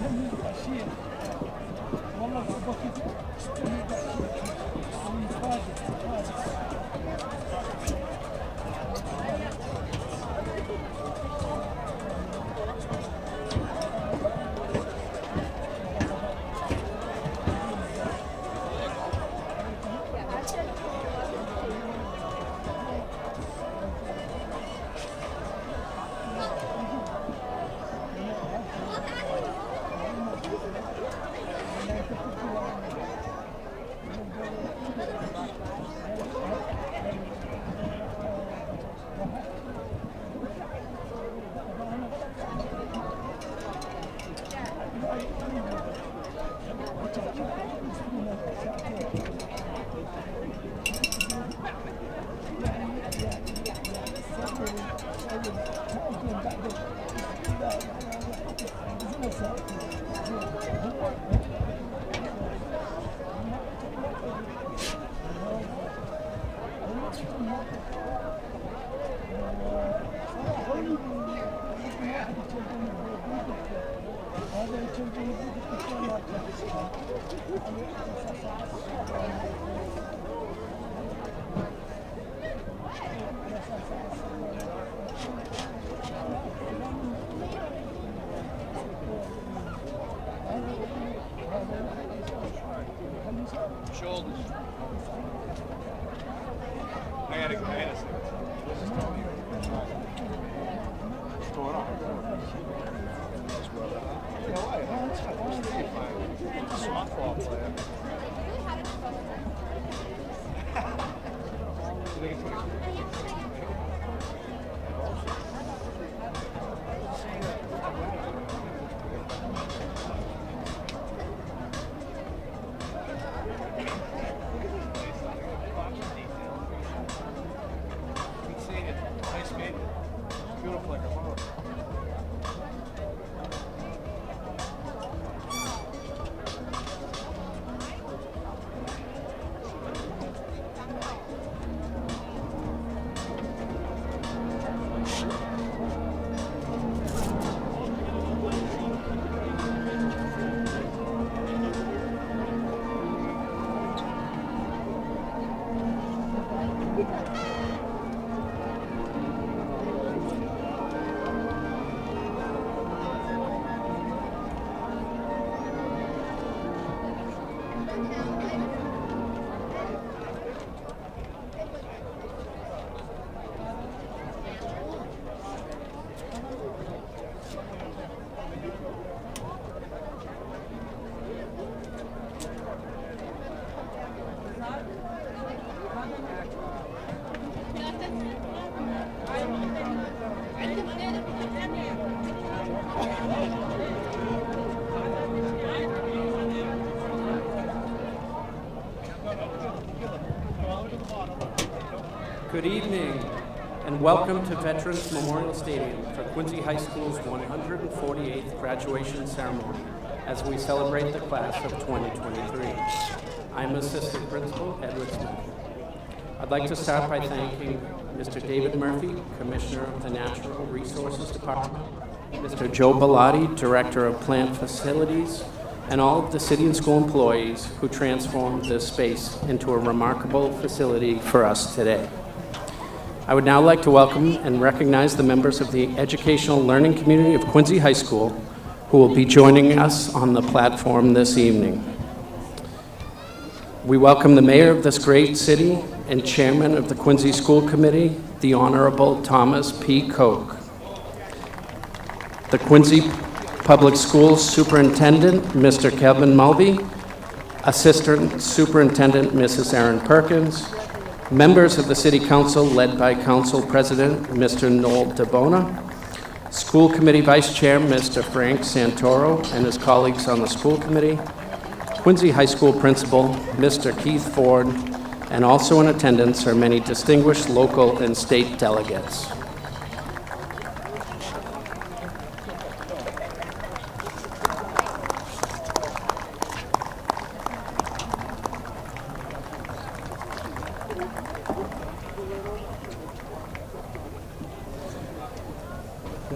شيء والله بكيت Shoulders. I gotta go. What's going on? You know, softball player. Beautiful like a home. Good evening, and welcome to Veterans Memorial Stadium for Quincy High School's 148th graduation ceremony as we celebrate the class of 2023. I'm Assistant Principal Edward Smith. I'd like to start by thanking Mr. David Murphy, Commissioner of the Natural Resources Department, Mr. Joe Bellotti, Director of Plant Facilities, and all of the city and school employees who transformed this space into a remarkable facility for us today. I would now like to welcome and recognize the members of the educational learning community of Quincy High School who will be joining us on the platform this evening. We welcome the mayor of this great city and chairman of the Quincy School Committee, the Honorable Thomas P. Koch. The Quincy Public Schools Superintendent, Mr. Kevin Mulvey, Assistant Superintendent, Mrs. Erin Perkins, members of the City Council led by Council President, Mr. Noel DeBona, School Committee Vice Chair, Mr. Frank Santoro, and his colleagues on the School Committee, Quincy High School Principal, Mr. Keith Ford, and also in attendance are many distinguished local and state delegates.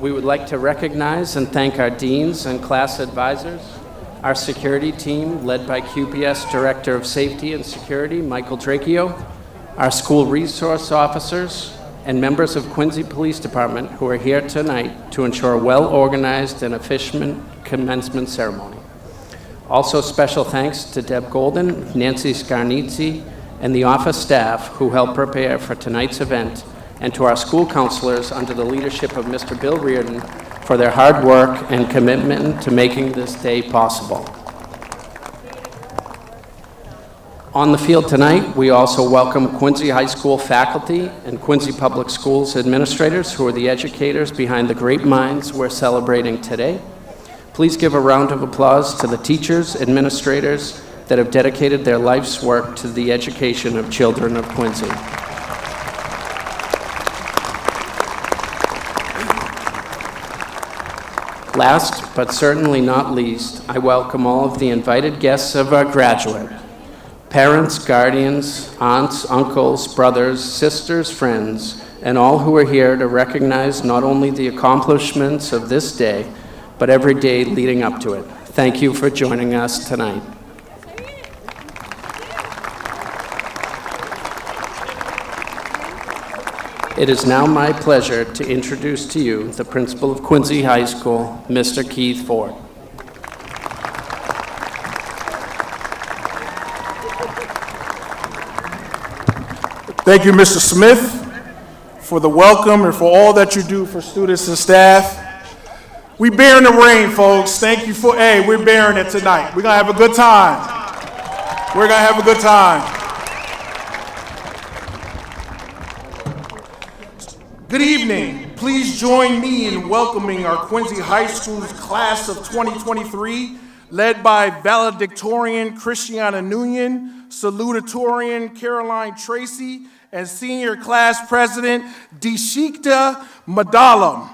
We would like to recognize and thank our deans and class advisors, our security team led by QPS Director of Safety and Security, Michael Dracchio, our school resource officers, and members of Quincy Police Department who are here tonight to ensure a well-organized and efficient commencement ceremony. Also, special thanks to Deb Golden, Nancy Scarnizzi, and the office staff who helped prepare for tonight's event, and to our school counselors under the leadership of Mr. Bill Reardon for their hard work and commitment to making this day possible. On the field tonight, we also welcome Quincy High School faculty and Quincy Public Schools administrators who are the educators behind the great minds we're celebrating today. Please give a round of applause to the teachers, administrators that have dedicated their life's work to the education of children of Quincy. Last, but certainly not least, I welcome all of the invited guests of our graduate. Parents, guardians, aunts, uncles, brothers, sisters, friends, and all who are here to recognize not only the accomplishments of this day, but every day leading up to it. Thank you for joining us tonight. It is now my pleasure to introduce to you the principal of Quincy High School, Mr. Keith Ford. Thank you, Mr. Smith, for the welcome and for all that you do for students and staff. We bearing the rain, folks. Thank you for, we're bearing it tonight. We're gonna have a good time. We're gonna have a good time. Good evening. Please join me in welcoming our Quincy High School's class of 2023, led by valedictorian Christiana Nguyen, salutatorian Caroline Tracy, and senior class president Dishikta Madalam.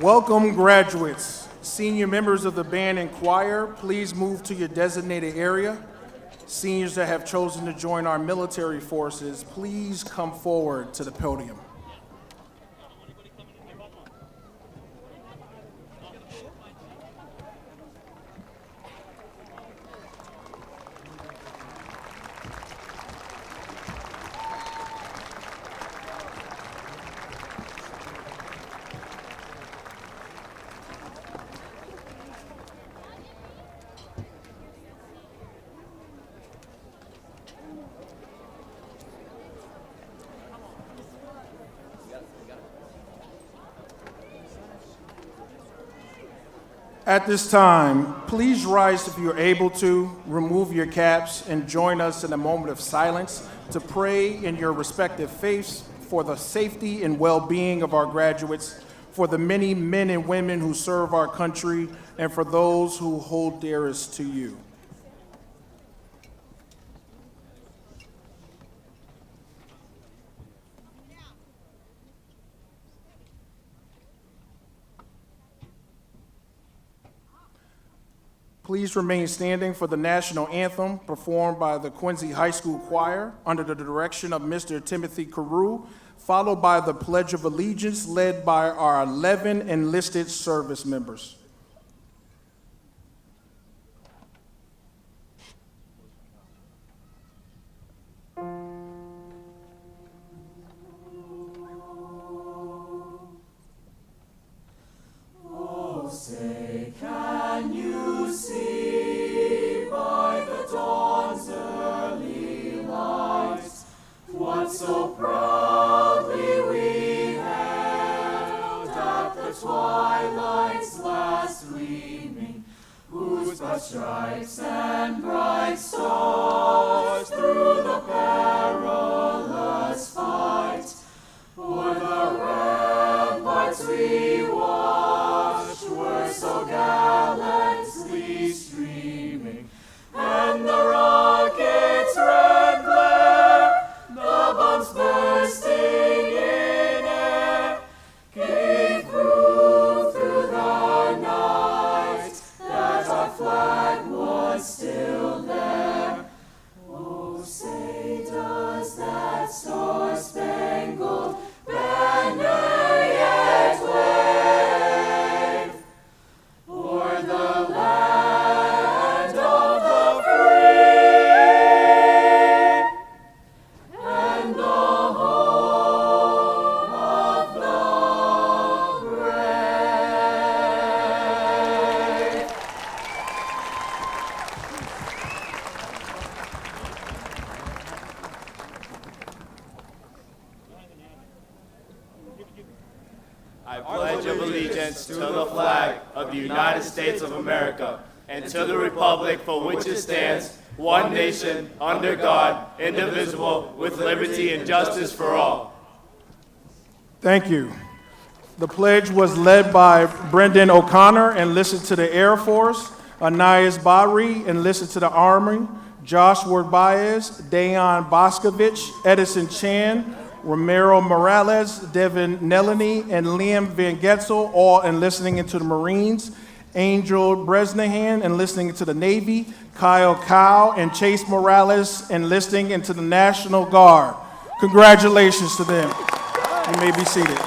Welcome, graduates. Senior members of the band and choir, please move to your designated area. Seniors that have chosen to join our military forces, please come forward to the podium. At this time, please rise if you're able to, remove your caps, and join us in a moment of silence to pray in your respective faiths for the safety and well-being of our graduates, for the many men and women who serve our country, and for those who hold dearest to you. Please remain standing for the national anthem performed by the Quincy High School Choir under the direction of Mr. Timothy Carew, followed by the Pledge of Allegiance led by our 11 enlisted service members. Oh, say, can you see by the dawn's early light what so proudly we hailed at the twilight's last gleaming, whose broad stripes and bright stars through the perilous fight o'er the ramparts we watched were so gallantly streaming, and the rocket's red glare, the bombs bursting in air, gave proof through the night that our flag was still there. Oh, say does that star-spangled banner yet wave o'er the land of the free and the home of the brave? I pledge allegiance to the flag of the United States of America and to the republic for which it stands, one nation, under God, indivisible, with liberty and justice for all. Thank you. The pledge was led by Brendan O'Connor, enlisted to the Air Force, Anais Bahri, enlisted to the Army, Josh Ward Baez, Dayon Boscovich, Edison Chan, Romero Morales, Devin Nelany, and Liam Van Getzel, all enlisting into the Marines, Angel Bresnahan enlisting into the Navy, Kyle Cow and Chase Morales enlisting into the National Guard. Congratulations to them. You may be seated.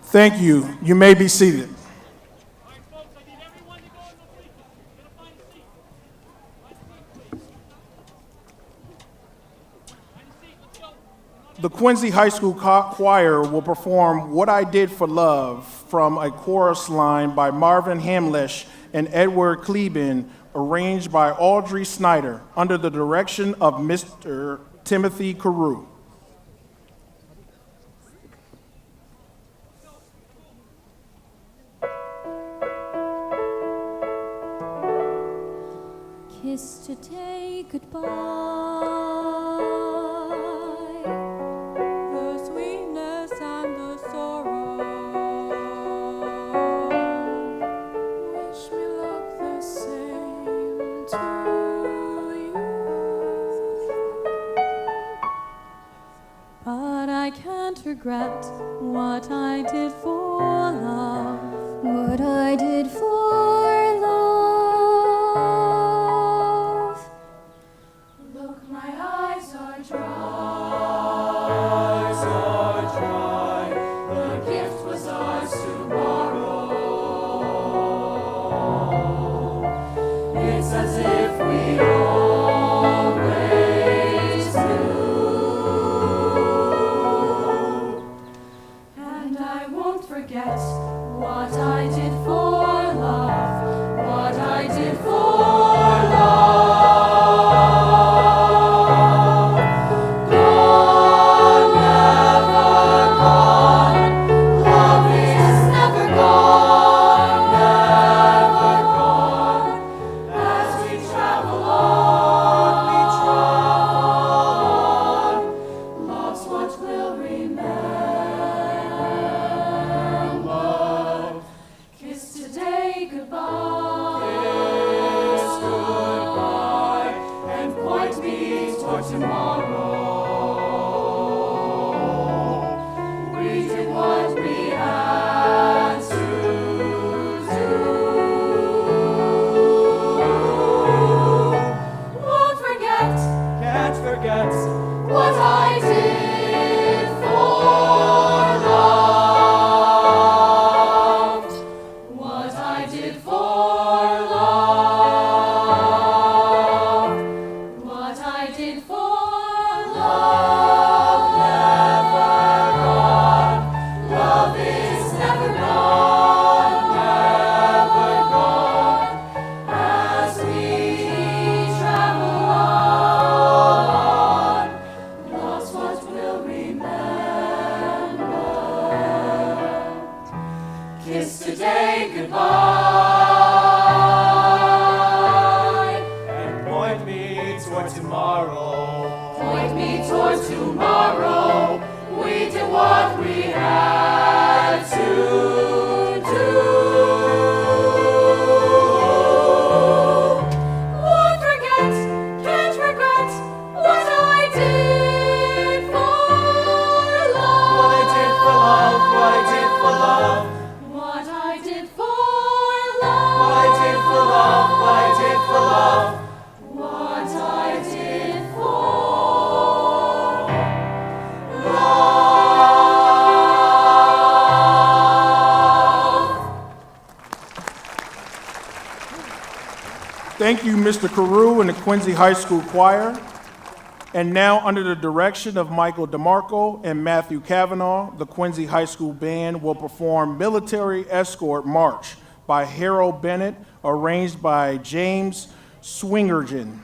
Thank you. You may be seated. All right, folks, I need everyone to go in the bleachers. You're gonna find a seat. Find a seat, let's go. The Quincy High School Choir will perform What I Did for Love from a chorus line by Marvin Hamlish and Edward Kleben, arranged by Audrey Snyder, under the direction of Mr. Timothy Carew. Kiss today goodbye, the sweetness and the sorrow. Wish me luck the same to you. regret what I did for love. What I did for love. Look, my eyes are dry. The gift was ours tomorrow. It's as if we always knew. And I won't forget what I did for love. What I did for love. Gone, never gone. Love is never gone, never gone. As we travel on, love's what we'll remember. Kiss today goodbye. Kiss goodbye, and point me toward tomorrow. We did what we had to do. Won't forget, Can't forget what I did for love. What I did for love. What I did for love. Never gone. Love is never gone, never gone. As we travel on, love's what we'll remember. Kiss today goodbye, and point me toward tomorrow. point me toward tomorrow. We did what we had to do. Won't forget, can't regret what I did for love. What I did for love, what I did for love, What I did for love. what I did for love, what I did for love. What I did for Thank you, Mr. Carew and the Quincy High School Choir. And now, under the direction of Michael DeMarco and Matthew Kavanaugh, the Quincy High School Band will perform Military Escort March by Harold Bennett, arranged by James Swingerton.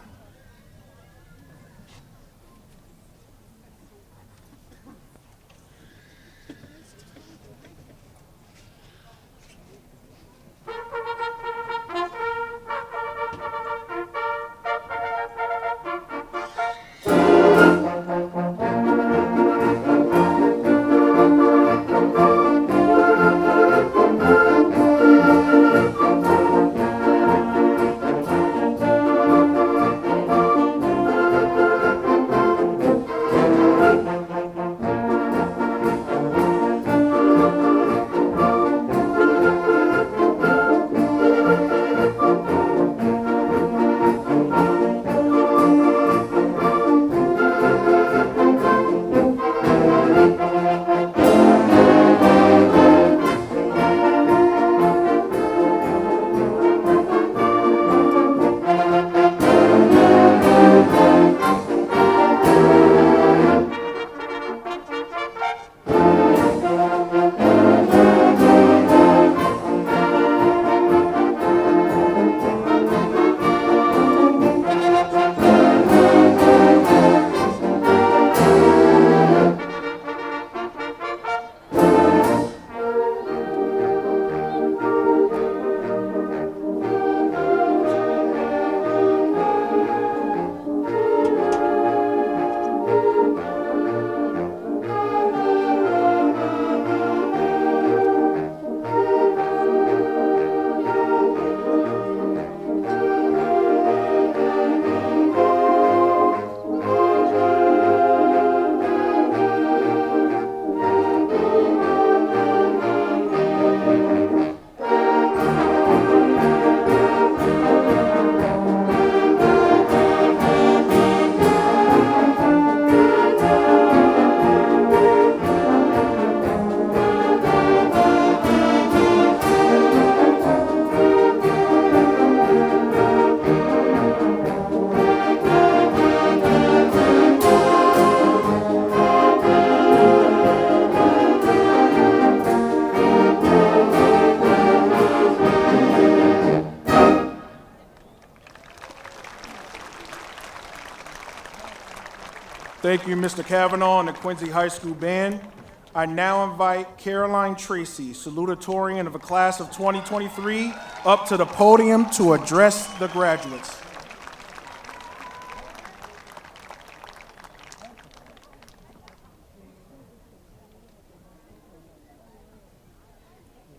Thank you, Mr. Kavanaugh and the Quincy High School Band. I now invite Caroline Tracy, salutatorian of the class of 2023, up to the podium to address the graduates.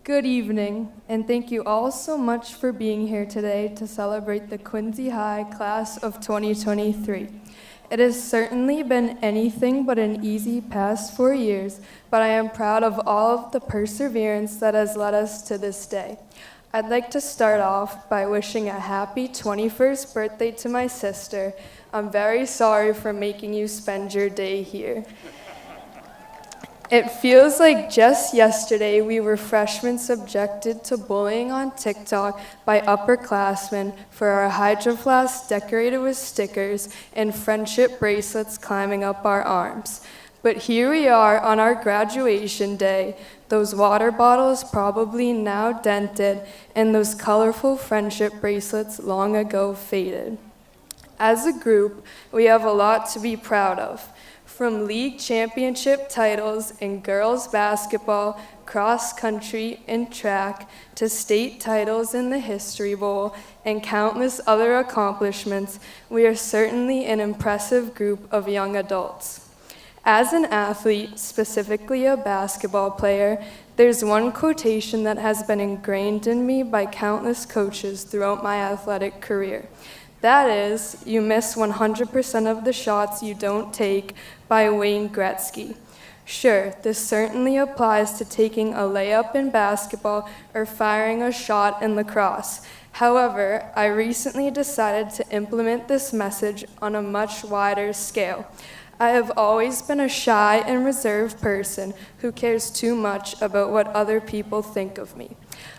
Good evening, and thank you all so much for being here today to celebrate the Quincy High Class of 2023. It has certainly been anything but an easy past 4 years, but I am proud of all of the perseverance that has led us to this day. I'd like to start off by wishing a happy 21st birthday to my sister. I'm very sorry for making you spend your day here. It feels like just yesterday we were freshmen subjected to bullying on TikTok by upperclassmen for our hydro flasks decorated with stickers and friendship bracelets climbing up our arms. But here we are on our graduation day, those water bottles probably now dented, and those colorful friendship bracelets long ago faded. As a group, we have a lot to be proud of. From league championship titles in girls basketball, cross country, and track, to state titles in the History Bowl, and countless other accomplishments, we are certainly an impressive group of young adults. As an athlete, specifically a basketball player, there's one quotation that has been ingrained in me by countless coaches throughout my athletic career. That is, you miss 100% of the shots you don't take, by Wayne Gretzky. Sure, this certainly applies to taking a layup in basketball or firing a shot in lacrosse. However, I recently decided to implement this message on a much wider scale. I have always been a shy and reserved person who cares too much about what other people think of me.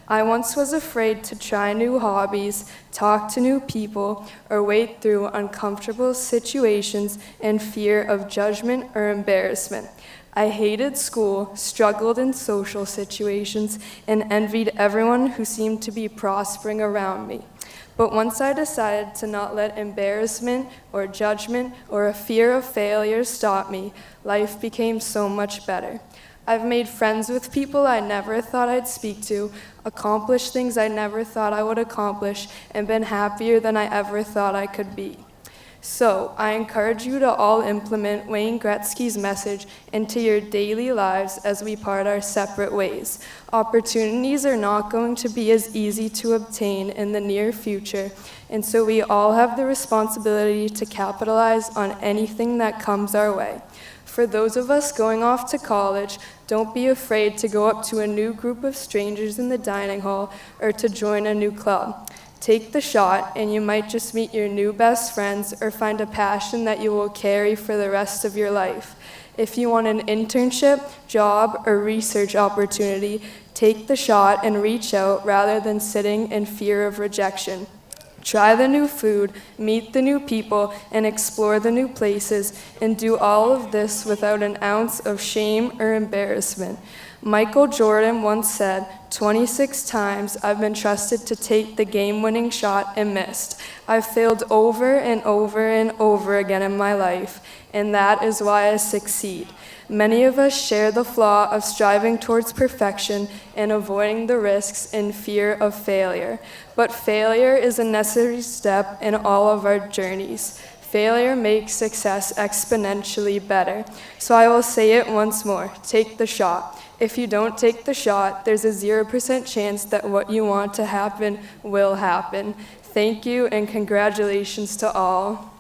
I once was afraid to try new hobbies, talk to new people, or wade through uncomfortable situations in fear of judgment or embarrassment. I hated school, struggled in social situations, and envied everyone who seemed to be prospering around me. But once I decided to not let embarrassment or judgment or a fear of failure stop me, life became so much better. I've made friends with people I never thought I'd speak to, accomplished things I never thought I would accomplish, and been happier than I ever thought I could be. So, I encourage you to all implement Wayne Gretzky's message into your daily lives as we part our separate ways. Opportunities are not going to be as easy to obtain in the near future, and so we all have the responsibility to capitalize on anything that comes our way. For those of us going off to college, don't be afraid to go up to a new group of strangers in the dining hall or to join a new club. Take the shot, and you might just meet your new best friends or find a passion that you will carry for the rest of your life. If you want an internship, job, or research opportunity, take the shot and reach out rather than sitting in fear of rejection. Try the new food, meet the new people, and explore the new places, and do all of this without an ounce of shame or embarrassment. Michael Jordan once said, 26 times I've been trusted to take the game-winning shot and missed. I've failed over and over and over again in my life, and that is why I succeed. Many of us share the flaw of striving towards perfection and avoiding the risks in fear of failure. But failure is a necessary step in all of our journeys. Failure makes success exponentially better. So I will say it once more, take the shot. If you don't take the shot, there's a 0% chance that what you want to happen will happen. Thank you and congratulations to all.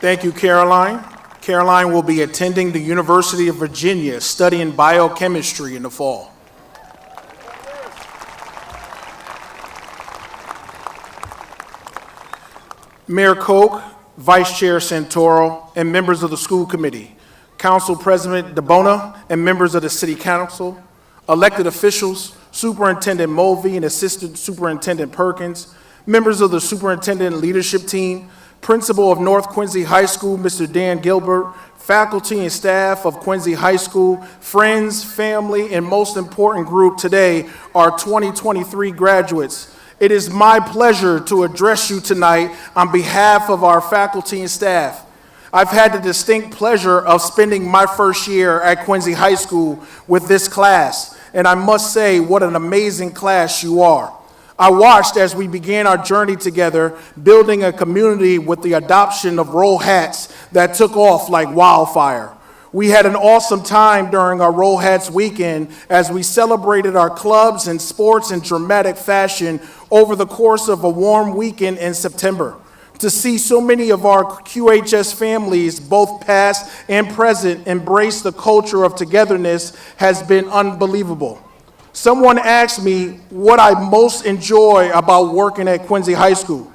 Thank you, Caroline. Caroline will be attending the University of Virginia studying biochemistry in the fall. Mayor Koch, Vice Chair Santoro, and members of the school committee, Council President DeBona, and members of the City Council, elected officials, Superintendent Mulvey and Assistant Superintendent Perkins, members of the Superintendent Leadership Team, Principal of North Quincy High School, Mr. Dan Gilbert, faculty and staff of Quincy High School, friends, family, and most important group today, our 2023 graduates. It is my pleasure to address you tonight on behalf of our faculty and staff. I've had the distinct pleasure of spending my first year at Quincy High School with this class, and I must say what an amazing class you are. I watched as we began our journey together, building a community with the adoption of roll hats that took off like wildfire. We had an awesome time during our Roll Hats weekend as we celebrated our clubs and sports in dramatic fashion over the course of a warm weekend in September. To see so many of our QHS families, both past and present, embrace the culture of togetherness has been unbelievable. Someone asked me what I most enjoy about working at Quincy High School.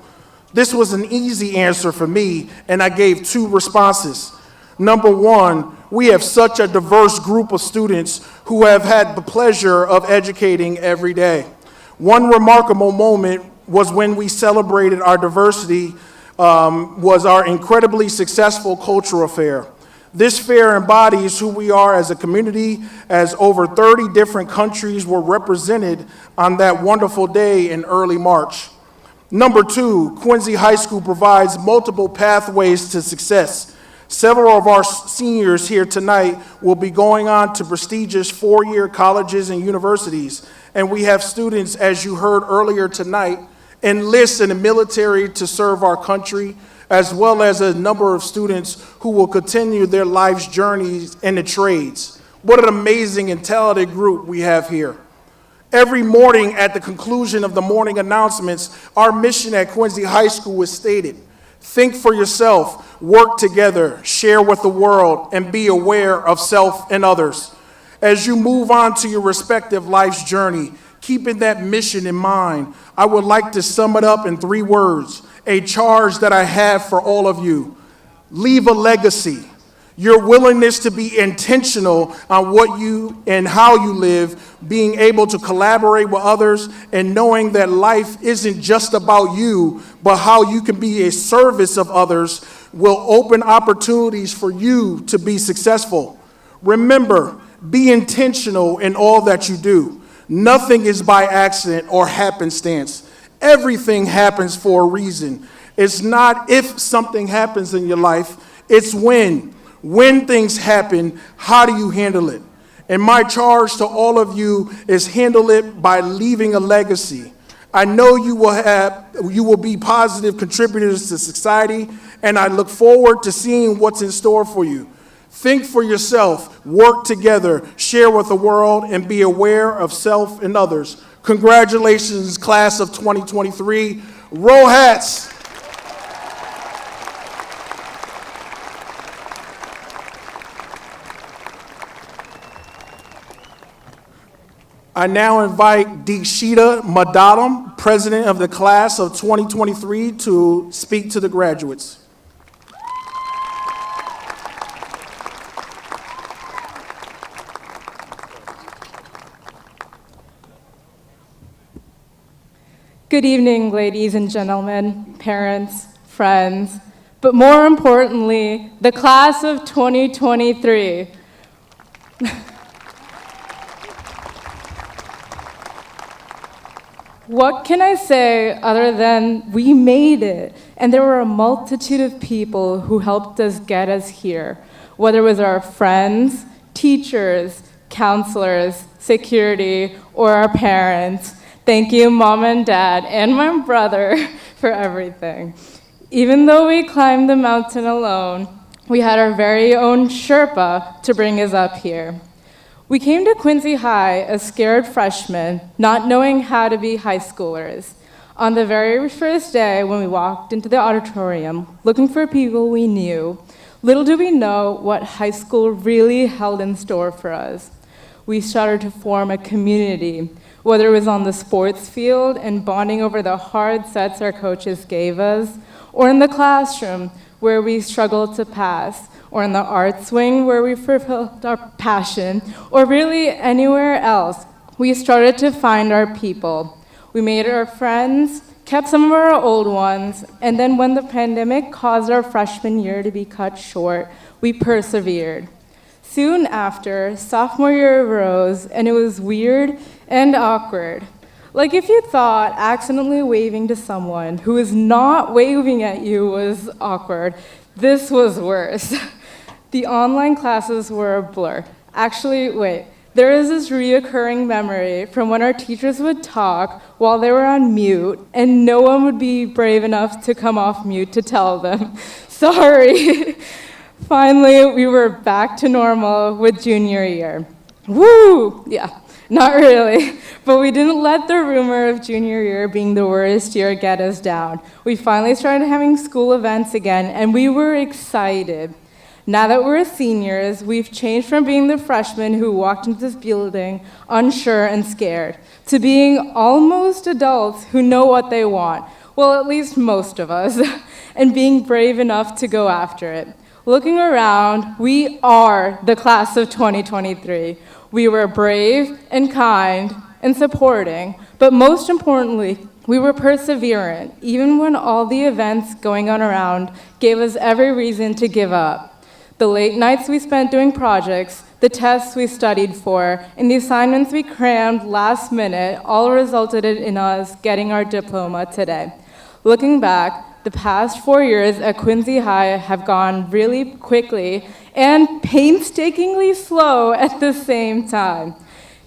This was an easy answer for me, and I gave two responses. Number one, we have such a diverse group of students who have had the pleasure of educating every day. One remarkable moment was when we celebrated our diversity, was our incredibly successful cultural fair. This fair embodies who we are as a community, as over 30 different countries were represented on that wonderful day in early March. Number two, Quincy High School provides multiple pathways to success. Several of our seniors here tonight will be going on to prestigious four-year colleges and universities, and we have students, as you heard earlier tonight, enlist in the military to serve our country, as well as a number of students who will continue their life's journeys in the trades. What an amazing and talented group we have here. Every morning at the conclusion of the morning announcements, our mission at Quincy High School is stated: think for yourself, work together, share with the world, and be aware of self and others. As you move on to your respective life's journey, keeping that mission in mind, I would like to sum it up in 3 words, a charge that I have for all of you. Leave a legacy. Your willingness to be intentional on what you and how you live, being able to collaborate with others, and knowing that life isn't just about you, but how you can be a service of others will open opportunities for you to be successful. Remember, be intentional in all that you do. Nothing is by accident or happenstance. Everything happens for a reason. It's not if something happens in your life, it's when. When things happen, how do you handle it? And my charge to all of you is handle it by leaving a legacy. I know you will be positive contributors to society, and I look forward to seeing what's in store for you. Think for yourself, work together, share with the world, and be aware of self and others. Congratulations, class of 2023. Roll hats. I now invite Deekshita Madalam, president of the class of 2023, to speak to the graduates. Good evening, ladies and gentlemen, parents, friends, but more importantly, the class of 2023. What can I say other than we made it? And there were a multitude of people who helped us get us here, whether it was our friends, teachers, counselors, security, or our parents. Thank you, Mom and Dad, and my brother for everything. Even though we climbed the mountain alone, we had our very own Sherpa to bring us up here. We came to Quincy High as scared freshmen, not knowing how to be high schoolers. On the very first day when we walked into the auditorium, looking for people we knew, little did we know what high school really held in store for us. We started to form a community, whether it was on the sports field and bonding over the hard sets our coaches gave us, or in the classroom where we struggled to pass, or in the arts wing where we fulfilled our passion, or really anywhere else. We started to find our people. We made our friends, kept some of our old ones, and then when the pandemic caused our freshman year to be cut short, we persevered. Soon after, sophomore year arose, and it was weird and awkward. Like if you thought accidentally waving to someone who is not waving at you was awkward, this was worse. The online classes were a blur. Actually, wait, there is this reoccurring memory from when our teachers would talk while they were on mute, and no one would be brave enough to come off mute to tell them, sorry. Finally, we were back to normal with junior year. Woo! Yeah. Not really, but we didn't let the rumor of junior year being the worst year get us down. We finally started having school events again, and we were excited. Now that we're seniors, we've changed from being the freshmen who walked into this building unsure and scared, to being almost adults who know what they want, well, at least most of us, and being brave enough to go after it. Looking around, we are the class of 2023. We were brave and kind and supporting, but most importantly, we were perseverant, even when all the events going on around gave us every reason to give up. The late nights we spent doing projects, the tests we studied for, and the assignments we crammed last minute all resulted in us getting our diploma today. Looking back, the past 4 years at Quincy High have gone really quickly and painstakingly slow at the same time.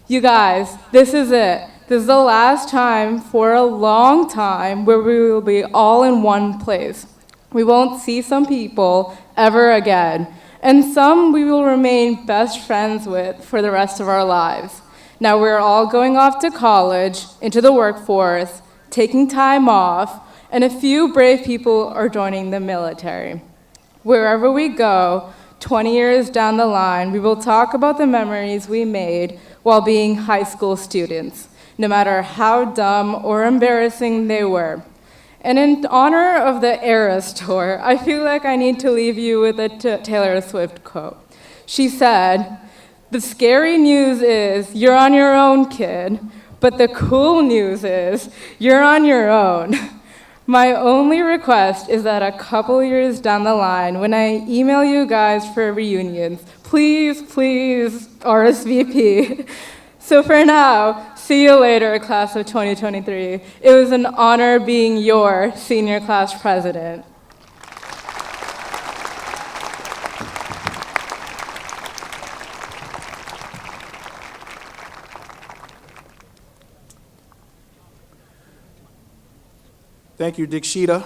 You guys, this is it. This is the last time for a long time where we will be all in one place. We won't see some people ever again, and some we will remain best friends with for the rest of our lives. Now we're all going off to college, into the workforce, taking time off, and a few brave people are joining the military. Wherever we go, 20 years down the line, we will talk about the memories we made while being high school students, no matter how dumb or embarrassing they were. And in honor of the Eras Tour, I feel like I need to leave you with a Taylor Swift quote. She said, "The scary news is you're on your own, kid, but the cool news is you're on your own." My only request is that a couple years down the line, when I email you guys for reunions, please RSVP. So for now, see you later, class of 2023. It was an honor being your senior class president. Thank you, Dikshita.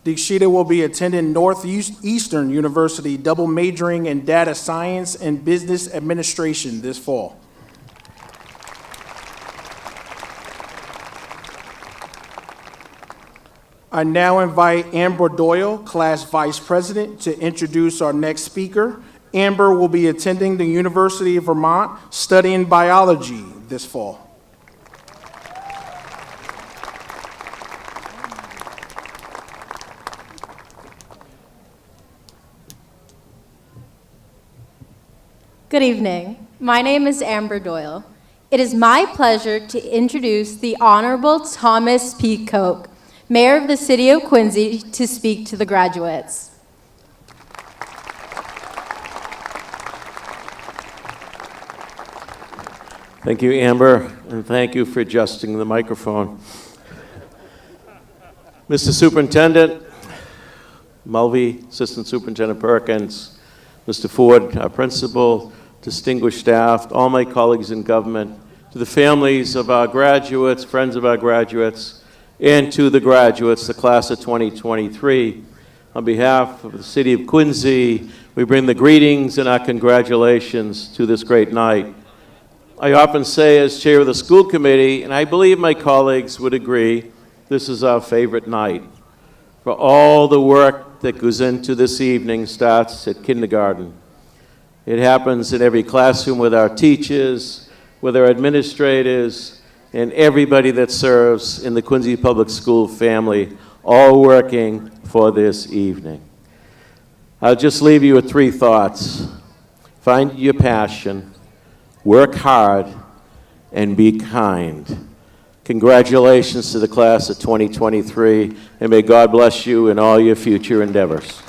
Dikshita will be attending Northeastern University, double majoring in data science and business administration this fall. I now invite Amber Doyle, class vice president, to introduce our next speaker. Amber will be attending the University of Vermont, studying biology this fall. Good evening. My name is Amber Doyle. It is my pleasure to introduce the Honorable Thomas P. Koch, Mayor of the City of Quincy, to speak to the graduates. Thank you, Amber, and thank you for adjusting the microphone. Mr. Superintendent Mulvey, Assistant Superintendent Perkins, Mr. Ford, our principal, distinguished staff, all my colleagues in government, to the families of our graduates, friends of our graduates, and to the graduates, the class of 2023. On behalf of the City of Quincy, we bring the greetings and our congratulations to this great night. I often say as chair of the school committee, and I believe my colleagues would agree, this is our favorite night. For all the work that goes into this evening starts at kindergarten. It happens in every classroom with our teachers, with our administrators, and everybody that serves in the Quincy Public School family, all working for this evening. I'll just leave you with 3 thoughts. Find your passion, work hard, and be kind. Congratulations to the class of 2023, and may God bless you in all your future endeavors.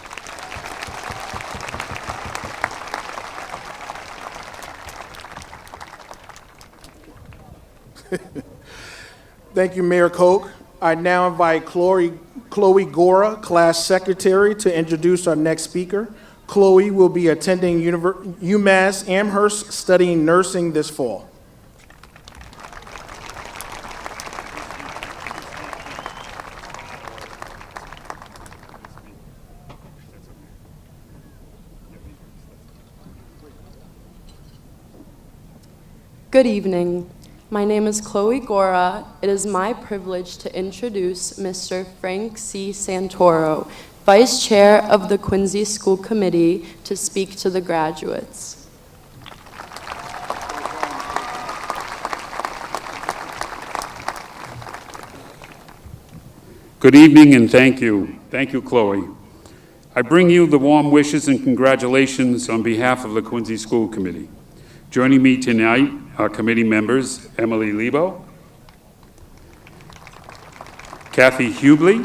Thank you, Mayor Koch. I now invite Chloe Gora, class secretary, to introduce our next speaker. Chloe will be attending UMass Amherst studying nursing this fall. Good evening. My name is Chloe Gora. It is my privilege to introduce Mr. Frank C. Santoro, Vice Chair of the Quincy School Committee, to speak to the graduates. Good evening and thank you. Thank you, Chloe. I bring you the warm wishes and congratulations on behalf of the Quincy School Committee. Joining me tonight are committee members Emily Lebo, Kathy Hubley,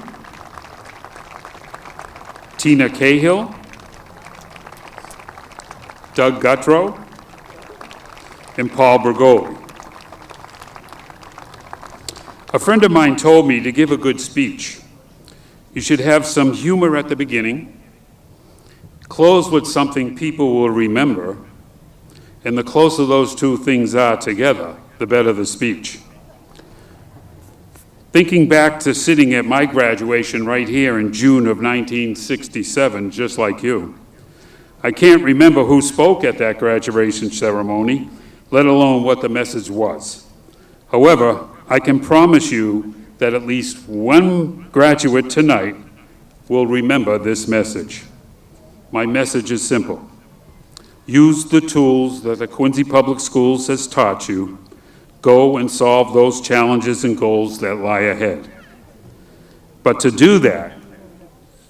Tina Cahill, Doug Gutrow, and Paul Bergoli. A friend of mine told me to give a good speech, you should have some humor at the beginning, close with something people will remember, and the closer those two things are together, the better the speech. Thinking back to sitting at my graduation right here in June of 1967, just like you, I can't remember who spoke at that graduation ceremony, let alone what the message was. However, I can promise you that at least one graduate tonight will remember this message. My message is simple. Use the tools that the Quincy Public Schools has taught you. Go and solve those challenges and goals that lie ahead. But to do that,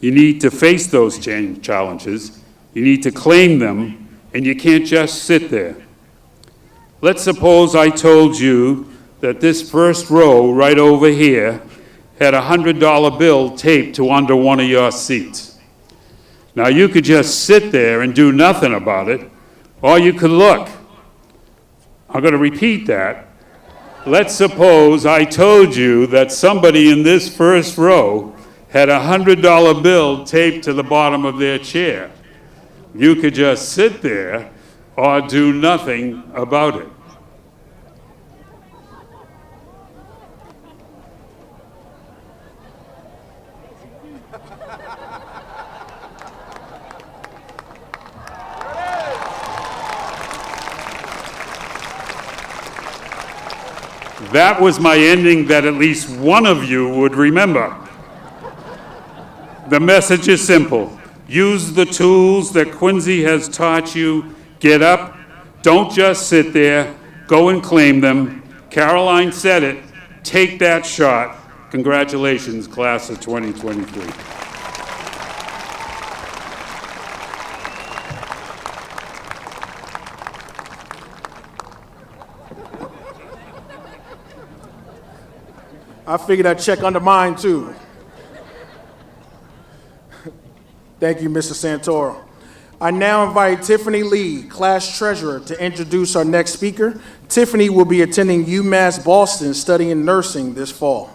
you need to face those challenges, you need to claim them, and you can't just sit there. Let's suppose I told you that this first row right over here had a $100 bill taped to under one of your seats. Now, you could just sit there and do nothing about it, or you could look. I'm going to repeat that. Let's suppose I told you that somebody in this first row had a $100 bill taped to the bottom of their chair. You could just sit there or do nothing about it. That was my ending that at least one of you would remember. The message is simple. Use the tools that Quincy has taught you. Get up. Don't just sit there. Go and claim them. Caroline said it. Take that shot. Congratulations, class of 2023. I figured I'd check under mine too. Thank you, Mr. Santoro. I now invite Tiffany Lee, class treasurer, to introduce our next speaker. Tiffany will be attending UMass Boston studying nursing this fall.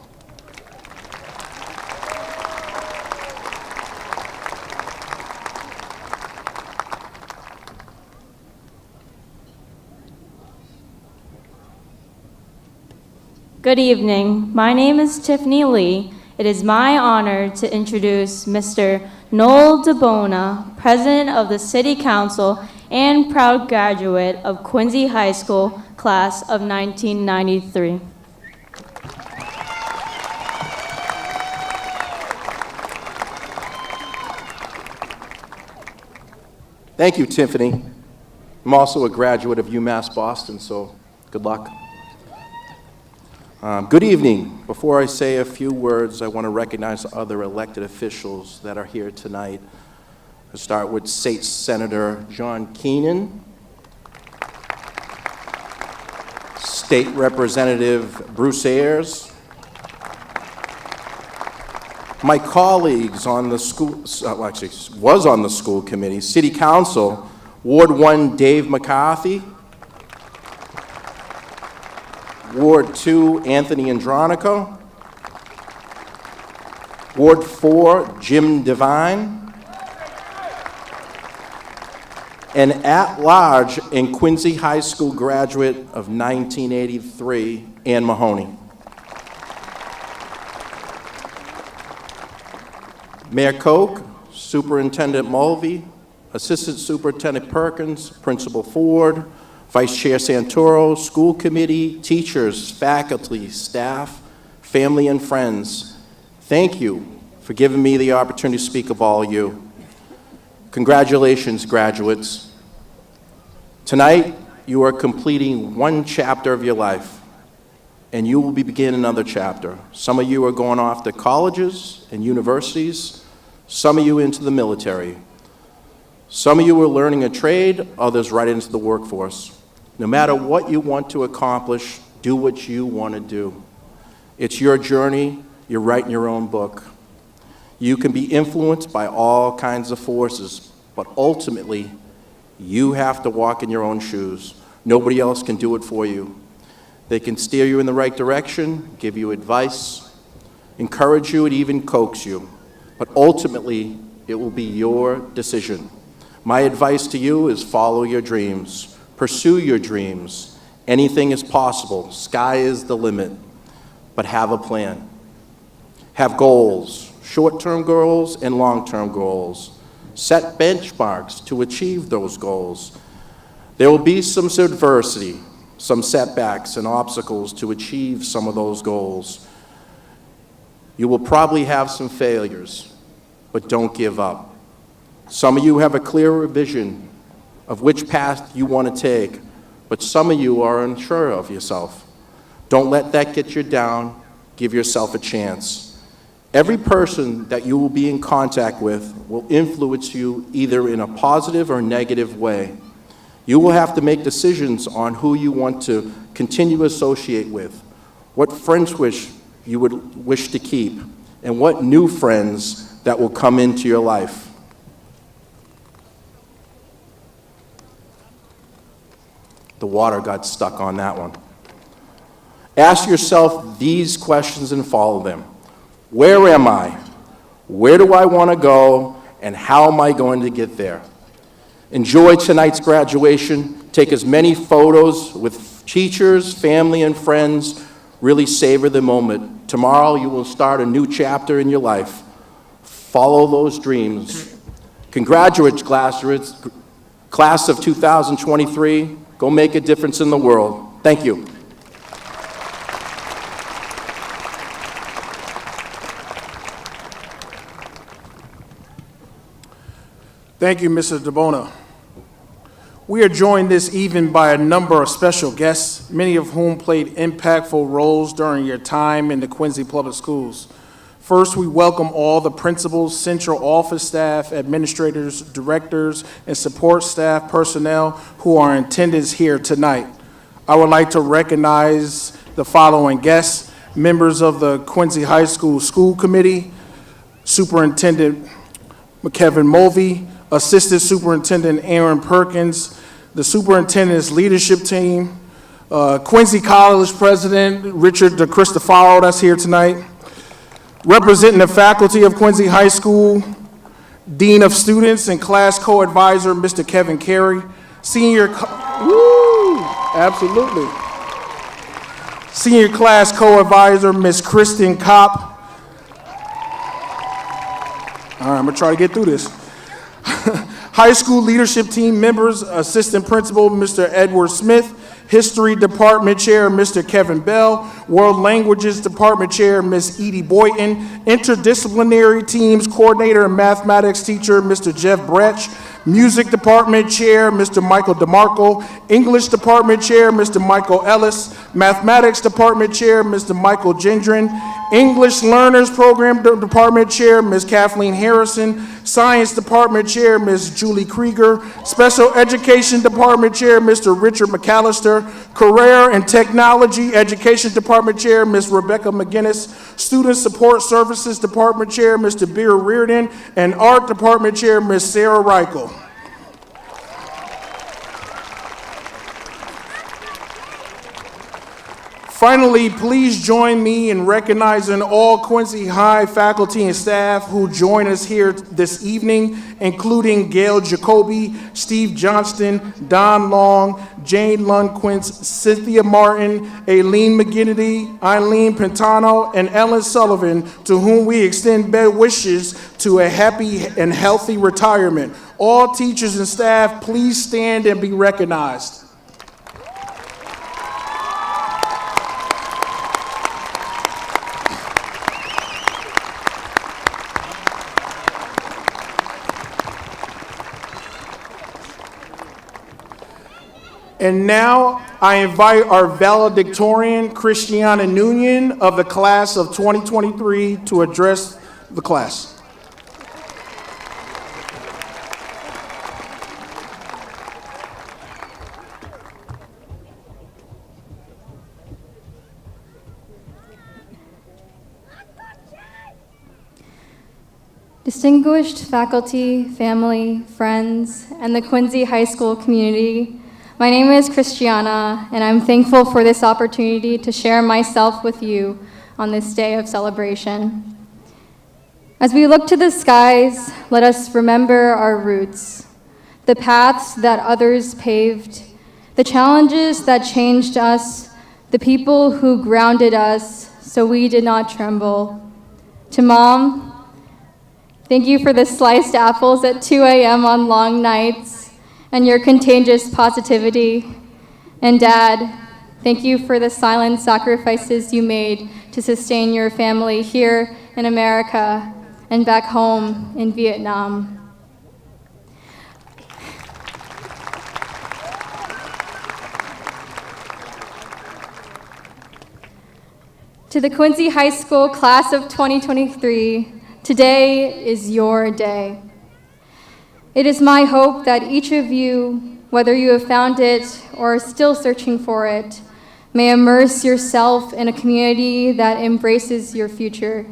Good evening. My name is Tiffany Lee. It is my honor to introduce Mr. Noel DeBona, President of the City Council and proud graduate of Quincy High School, class of 1993. Thank you, Tiffany. I'm also a graduate of UMass Boston, so good luck. Good evening. Before I say a few words, I want to recognize other elected officials that are here tonight. I'll start with State Senator John Keenan, State Representative Bruce Ayers, my colleagues on the school, actually was on the school committee, City Council, Ward 1 Dave McCarthy, Ward 2 Anthony Andronico, Ward 4 Jim Devine, and at-large in Quincy High School graduate of 1983, Ann Mahoney. Mayor Koch, Superintendent Mulvey, Assistant Superintendent Perkins, Principal Ford, Vice Chair Santoro, school committee, teachers, faculty, staff, family, and friends, thank you for giving me the opportunity to speak of all you. Congratulations, graduates. Tonight, you are completing one chapter of your life, and you will begin another chapter. Some of you are going off to colleges and universities, some of you into the military. Some of you are learning a trade, others right into the workforce. No matter what you want to accomplish, do what you want to do. It's your journey, you're writing your own book. You can be influenced by all kinds of forces, but ultimately, you have to walk in your own shoes. Nobody else can do it for you. They can steer you in the right direction, give you advice, encourage you, and even coax you. But ultimately, it will be your decision. My advice to you is follow your dreams. Pursue your dreams. Anything is possible. Sky is the limit. But have a plan. Have goals, short-term goals and long-term goals. Set benchmarks to achieve those goals. There will be some adversity, some setbacks and obstacles to achieve some of those goals. You will probably have some failures, but don't give up. Some of you have a clearer vision of which path you want to take, but some of you are unsure of yourself. Don't let that get you down. Give yourself a chance. Every person that you will be in contact with will influence you either in a positive or negative way. You will have to make decisions on who you want to continue to associate with, what friends you would wish to keep, and what new friends that will come into your life. The water got stuck on that one. Ask yourself these questions and follow them. Where am I? Where do I want to go? And how am I going to get there? Enjoy tonight's graduation. Take as many photos with teachers, family, and friends. Really savor the moment. Tomorrow you will start a new chapter in your life. Follow those dreams. Congratulations, class of 2023. Go make a difference in the world. Thank you. Thank you, Mr. DeBona. We are joined this evening by a number of special guests, many of whom played impactful roles during your time in the Quincy Public Schools. First, we welcome all the principals, central office staff, administrators, directors, and support staff personnel who are in attendance here tonight. I would like to recognize the following guests: members of the Quincy High School School Committee, Superintendent McKevin Mulvey, Assistant Superintendent Aaron Perkins, the Superintendent's leadership team, Quincy College President Richard DeCristofaro, that's here tonight, representing the faculty of Quincy High School, Dean of Students and Class Co-Advisor Mr. Kevin Carey, Senior Class Co-Advisor Ms. Kristen Kopp. All right, I'm gonna try to get through this. High school leadership team members, Assistant Principal Mr. Edward Smith, History Department Chair Mr. Kevin Bell, World Languages Department Chair Ms. Edie Boyton, Interdisciplinary Teams Coordinator and Mathematics Teacher Mr. Jeff Bretsch, Music Department Chair Mr. Michael DeMarco, English Department Chair Mr. Michael Ellis, Mathematics Department Chair Mr. Michael Gendron, English Learners Program Department Chair Ms. Kathleen Harrison, Science Department Chair, Ms. Julie Krieger, Special Education Department Chair, Mr. Richard McAllister, Career and Technology Education Department Chair, Ms. Rebecca McGinnis, Student Support Services Department Chair, Mr. Beer Reardon, and Art Department Chair, Ms. Sarah Reichel. Finally, please join me in recognizing all Quincy High faculty and staff who join us here this evening, including Gail Jacoby, Steve Johnston, Don Long, Jane Lundquist, Cynthia Martin, Aileen McGinnity, Eileen Pintano, and Ellen Sullivan, to whom we extend best wishes to a happy and healthy retirement. All teachers and staff, please stand and be recognized. And now I invite our valedictorian, Christiana Nguyen, of the class of 2023 to address the class. Distinguished faculty, family, friends, and the Quincy High School community, my name is Christiana, and I'm thankful for this opportunity to share myself with you on this day of celebration. As we look to the skies, let us remember our roots, the paths that others paved, the challenges that changed us, the people who grounded us so we did not tremble. To Mom, thank you for the sliced apples at 2 a.m. on long nights and your contagious positivity. And Dad, thank you for the silent sacrifices you made to sustain your family here in America and back home in Vietnam. To the Quincy High School class of 2023, today is your day. It is my hope that each of you, whether you have found it or are still searching for it, may immerse yourself in a community that embraces your future.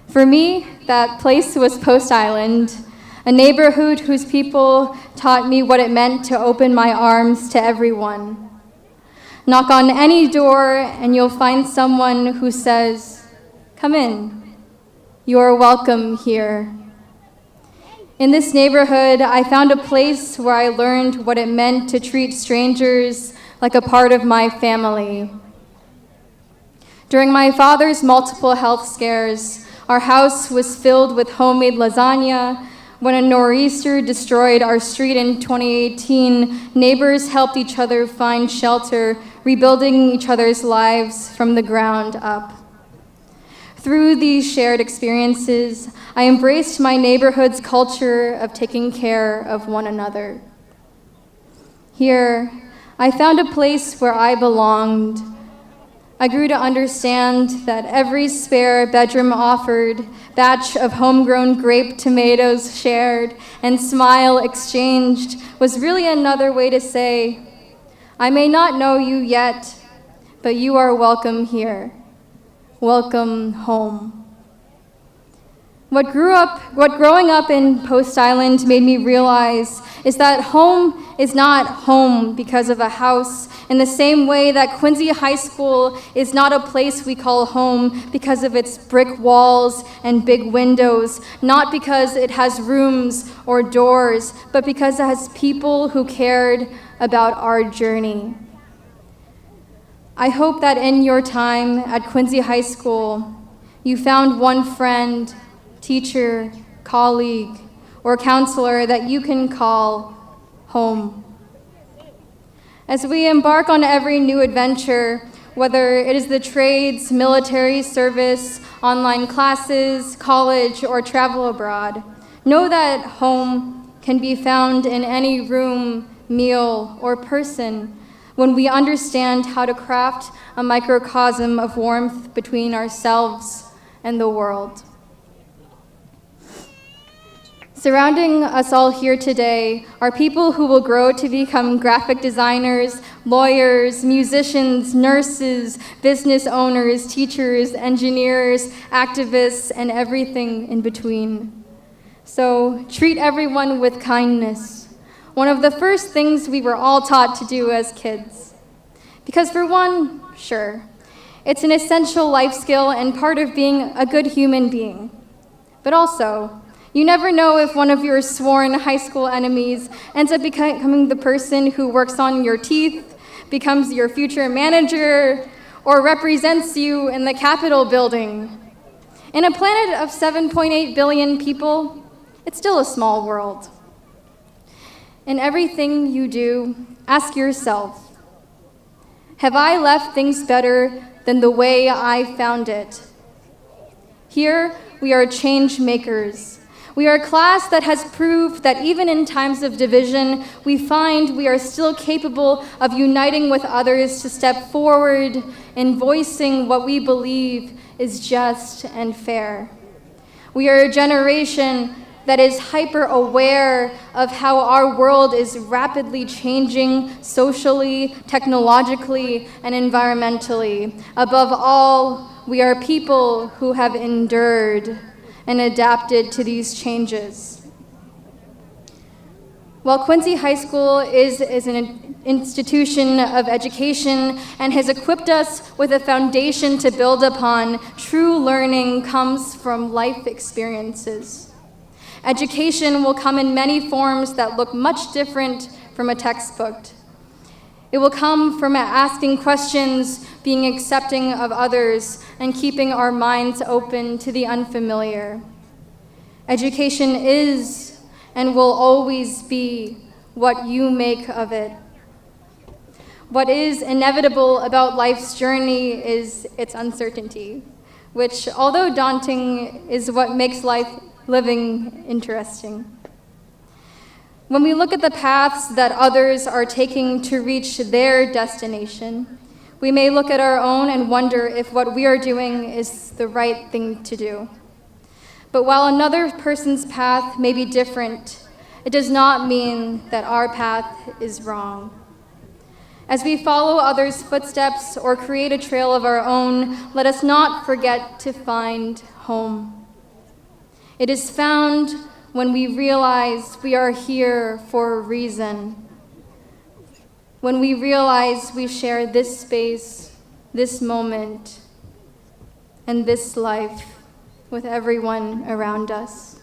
For me, that place was Post Island, a neighborhood whose people taught me what it meant to open my arms to everyone. Knock on any door and you'll find someone who says, "Come in, you are welcome here." In this neighborhood, I found a place where I learned what it meant to treat strangers like a part of my family. During my father's multiple health scares, our house was filled with homemade lasagna. When a nor'easter destroyed our street in 2018, neighbors helped each other find shelter, rebuilding each other's lives from the ground up. Through these shared experiences, I embraced my neighborhood's culture of taking care of one another. Here, I found a place where I belonged. I grew to understand that every spare bedroom offered, batch of homegrown grape tomatoes shared, and smile exchanged was really another way to say, I may not know you yet, but you are welcome here. Welcome home. What growing up in Post Island made me realize is that home is not home because of a house, in the same way that Quincy High School is not a place we call home because of its brick walls and big windows, not because it has rooms or doors, but because it has people who cared about our journey. I hope that in your time at Quincy High School, you found one friend, teacher, colleague, or counselor that you can call home. As we embark on every new adventure, whether it is the trades, military service, online classes, college, or travel abroad, know that home can be found in any room, meal, or person when we understand how to craft a microcosm of warmth between ourselves and the world. Surrounding us all here today are people who will grow to become graphic designers, lawyers, musicians, nurses, business owners, teachers, engineers, activists, and everything in between. So treat everyone with kindness. One of the first things we were all taught to do as kids. Because for one, sure, it's an essential life skill and part of being a good human being. But also, you never know if one of your sworn high school enemies ends up becoming the person who works on your teeth, becomes your future manager, or represents you in the Capitol building. In a planet of 7.8 billion people, it's still a small world. In everything you do, ask yourself, have I left things better than the way I found it? Here, we are change makers. We are a class that has proved that even in times of division, we find we are still capable of uniting with others to step forward in voicing what we believe is just and fair. We are a generation that is hyper-aware of how our world is rapidly changing socially, technologically, and environmentally. Above all, we are people who have endured and adapted to these changes. While Quincy High School is an institution of education and has equipped us with a foundation to build upon, true learning comes from life experiences. Education will come in many forms that look much different from a textbook. It will come from asking questions, being accepting of others, and keeping our minds open to the unfamiliar. Education is and will always be what you make of it. What is inevitable about life's journey is its uncertainty, which, although daunting, is what makes life living interesting. When we look at the paths that others are taking to reach their destination, we may look at our own and wonder if what we are doing is the right thing to do. But while another person's path may be different, it does not mean that our path is wrong. As we follow others' footsteps or create a trail of our own, let us not forget to find home. It is found when we realize we are here for a reason. When we realize we share this space, this moment, and this life with everyone around us.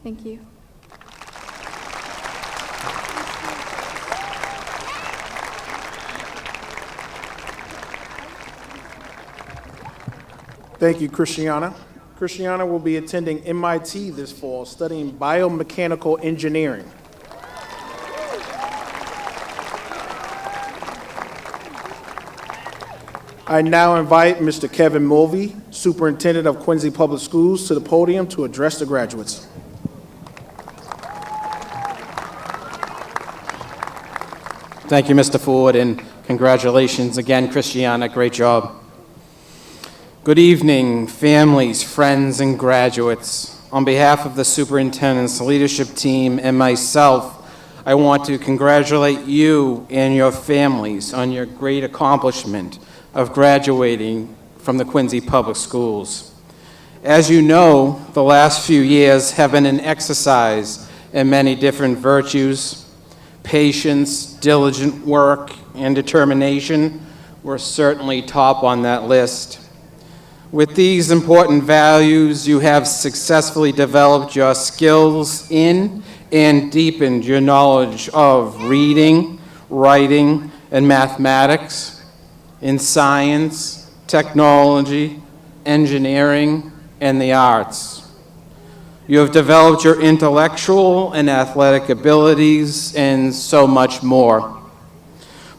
Thank you. Thank you, Christiana. Christiana will be attending MIT this fall, studying biomechanical engineering. I now invite Mr. Kevin Mulvey, Superintendent of Quincy Public Schools, to the podium to address the graduates. Thank you, Mr. Ford, and congratulations again, Christiana. Great job. Good evening, families, friends, and graduates. On behalf of the superintendent's leadership team and myself, I want to congratulate you and your families on your great accomplishment of graduating from the Quincy Public Schools. As you know, the last few years have been an exercise in many different virtues. Patience, diligent work, and determination were certainly top on that list. With these important values, you have successfully developed your skills in and deepened your knowledge of reading, writing, and mathematics, in science, technology, engineering, and the arts. You have developed your intellectual and athletic abilities and so much more.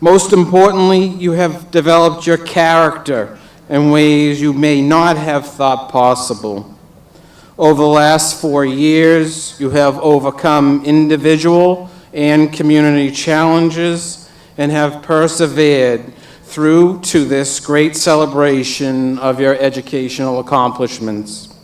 Most importantly, you have developed your character in ways you may not have thought possible. Over the last 4 years, you have overcome individual and community challenges and have persevered through to this great celebration of your educational accomplishments.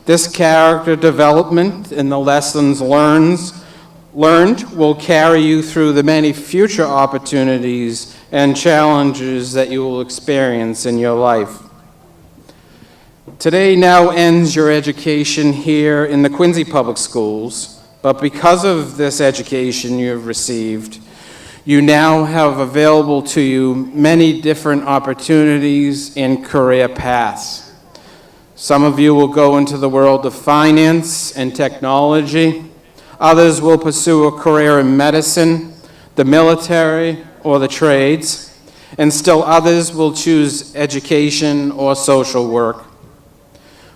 This character development and the lessons learned will carry you through the many future opportunities and challenges that you will experience in your life. Today now ends your education here in the Quincy Public Schools, but because of this education you have received, you now have available to you many different opportunities and career paths. Some of you will go into the world of finance and technology. Others will pursue a career in medicine, the military, or the trades. And still others will choose education or social work.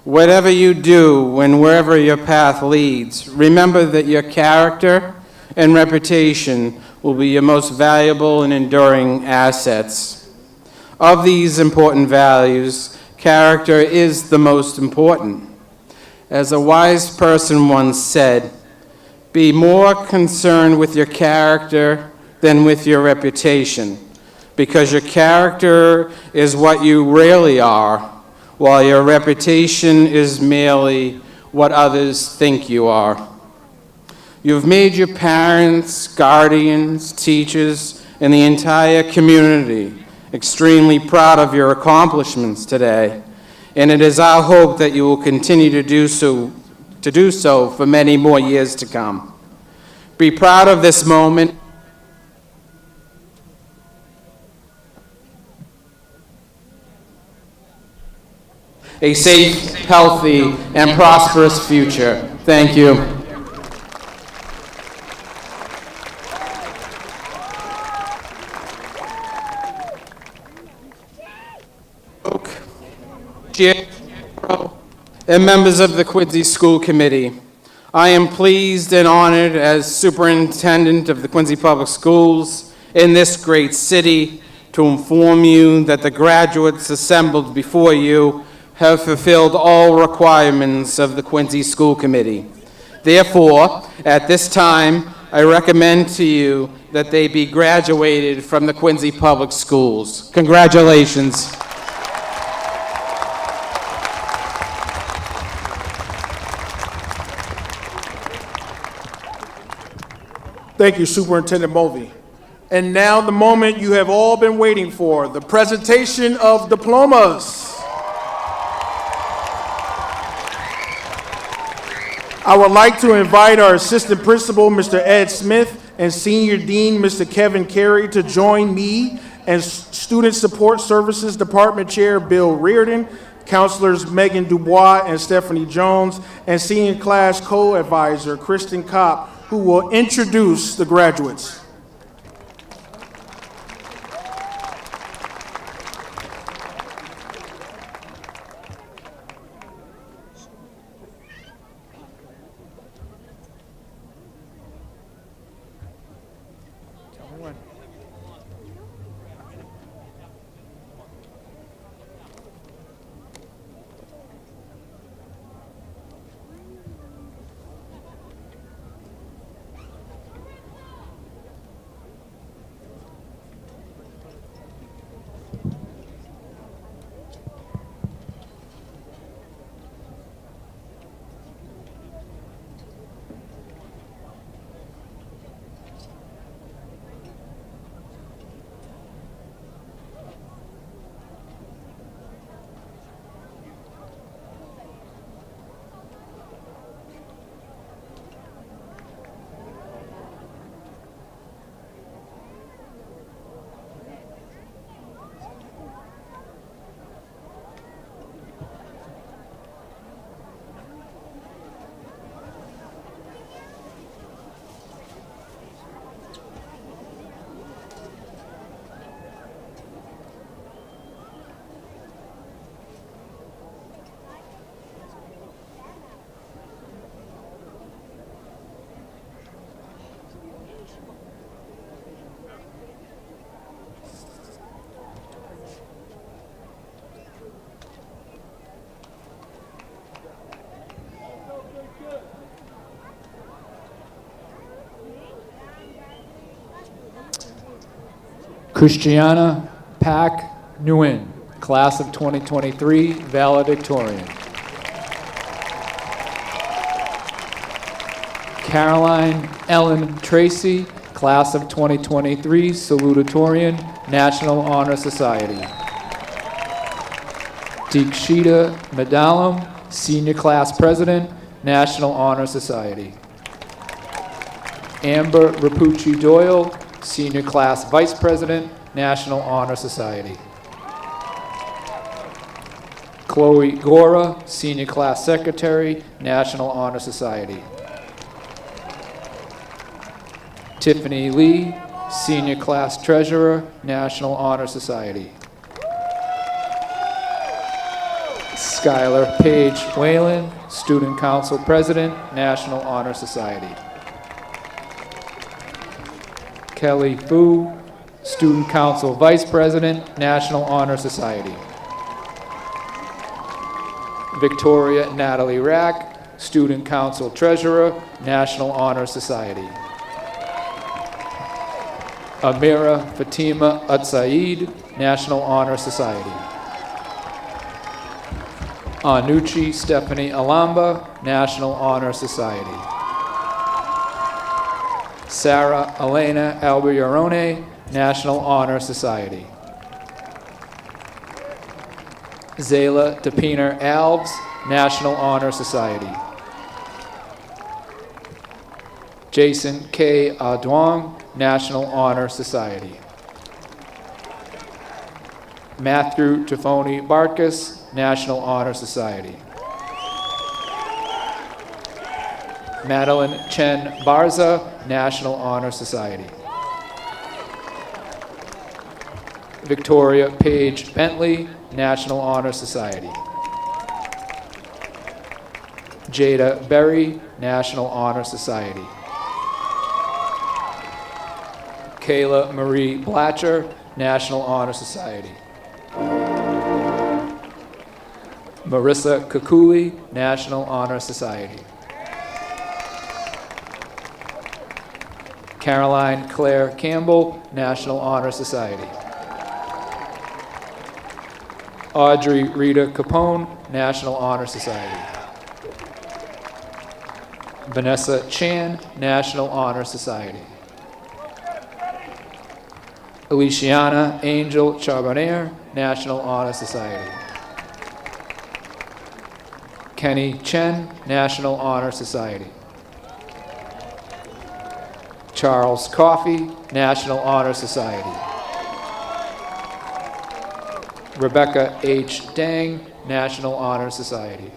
Whatever you do and wherever your path leads, remember that your character and reputation will be your most valuable and enduring assets. Of these important values, character is the most important. As a wise person once said, be more concerned with your character than with your reputation, because your character is what you really are, while your reputation is merely what others think you are. You've made your parents, guardians, teachers, and the entire community extremely proud of your accomplishments today, and it is our hope that you will continue to do so for many more years to come. Be proud of this moment. A safe, healthy, and prosperous future. Thank you. And members of the Quincy School Committee, I am pleased and honored as Superintendent of the Quincy Public Schools in this great city to inform you that the graduates assembled before you have fulfilled all requirements of the Quincy School Committee. Therefore, at this time, I recommend to you that they be graduated from the Quincy Public Schools. Congratulations. Thank you, Superintendent Mulvey. And now the moment you have all been waiting for, the presentation of diplomas. I would like to invite our Assistant Principal, Mr. Ed Smith, and Senior Dean, Mr. Kevin Carey, to join me and Student Support Services Department Chair Bill Reardon, Counselors Megan Dubois and Stephanie Jones, and Senior Class Co-Advisor Kristen Kopp, who will introduce the graduates. Christiana Pack Nguyen, class of 2023, valedictorian. Caroline Ellen Tracy, Class of 2023, Salutatorian, National Honor Society. Deekshita Madalam, Senior Class President, National Honor Society. Amber Rapucci Doyle, Senior Class Vice President, National Honor Society. Chloe Gora, Senior Class Secretary, National Honor Society. Tiffany Lee, Senior Class Treasurer, National Honor Society. Skylar Paige Whalen, Student Council President, National Honor Society. Kelly Fu, Student Council Vice President, National Honor Society. Victoria Natalie Rack, Student Council Treasurer, National Honor Society. Amira Fatima Utsaid, National Honor Society. Anuchi Stephanie Alamba, National Honor Society. Sarah Elena Albiarone, National Honor Society. Zayla Depiner Alves, National Honor Society. Jason K. Adwang, National Honor Society. Matthew Tafoni Barkas, National Honor Society. Madeline Chen Barza, National Honor Society. Victoria Paige Bentley, National Honor Society. Jada Berry, National Honor Society. Kayla Marie Blatcher, National Honor Society. Marissa Kakuli, National Honor Society. Caroline Claire Campbell, National Honor Society. Audrey Rita Capone, National Honor Society. Vanessa Chan, National Honor Society. Elisiana Angel Charbonnier, National Honor Society. Kenny Chen, National Honor Society. Charles Coffey, National Honor Society. Rebecca H. Dang, National Honor Society.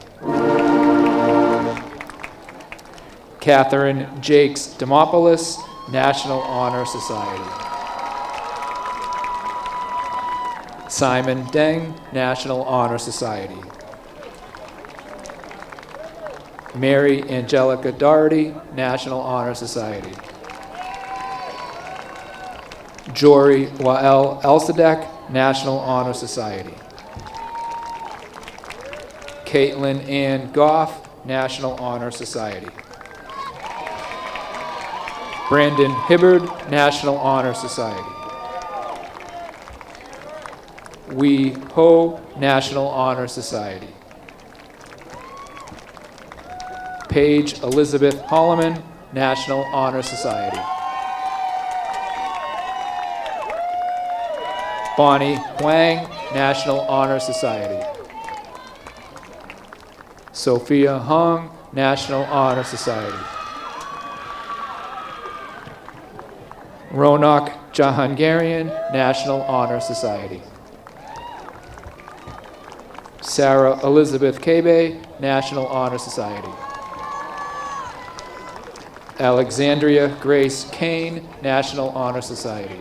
Catherine Jakes Demopoulos, National Honor Society. Simon Deng, National Honor Society. Mary Angelica Doherty, National Honor Society. Jory Wael Elsadek, National Honor Society. Caitlin Ann Goff, National Honor Society. Brandon Hibbard, National Honor Society. Wee Ho, National Honor Society. Paige Elizabeth Holloman, National Honor Society. Bonnie Huang, National Honor Society. Sophia Hung, National Honor Society. Ronak Jahangarian, National Honor Society. Sarah Elizabeth Kebe, National Honor Society. Alexandria Grace Kane, National Honor Society.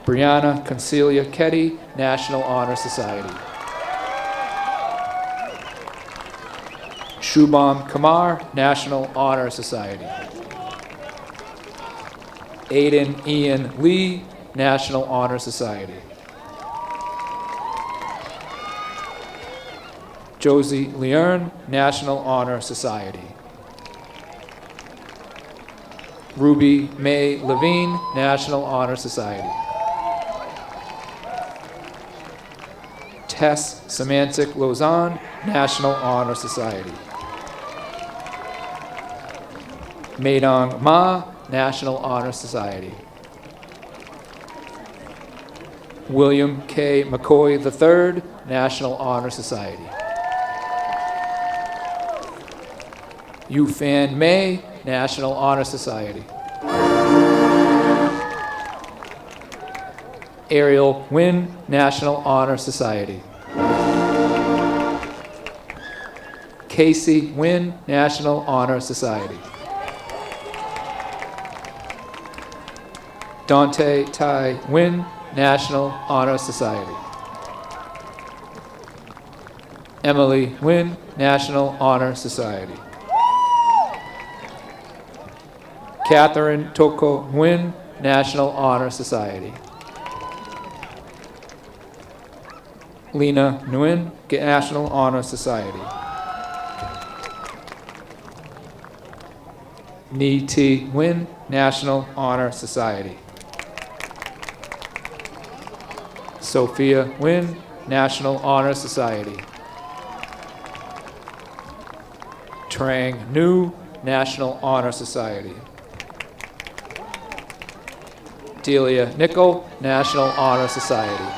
Brianna Concelia Ketty, National Honor Society. Shubham Kumar, National Honor Society. Aiden Ian Lee, National Honor Society. Josie Leern, National Honor Society. Ruby May Levine, National Honor Society. Tess Semantic Lozan, National Honor Society. Maedong Ma, National Honor Society. William K. McCoy III, National Honor Society. Yu Fan Mei, National Honor Society. Ariel Nguyen, National Honor Society. Casey Nguyen, National Honor Society. Dante Tai Nguyen, National Honor Society. Emily Nguyen, National Honor Society. Catherine Toko Nguyen, National Honor Society. Lena Nguyen, National Honor Society. Ni T. Nguyen, National Honor Society. Sophia Nguyen, National Honor Society. Trang Nu, National Honor Society. Delia Nickel, National Honor Society.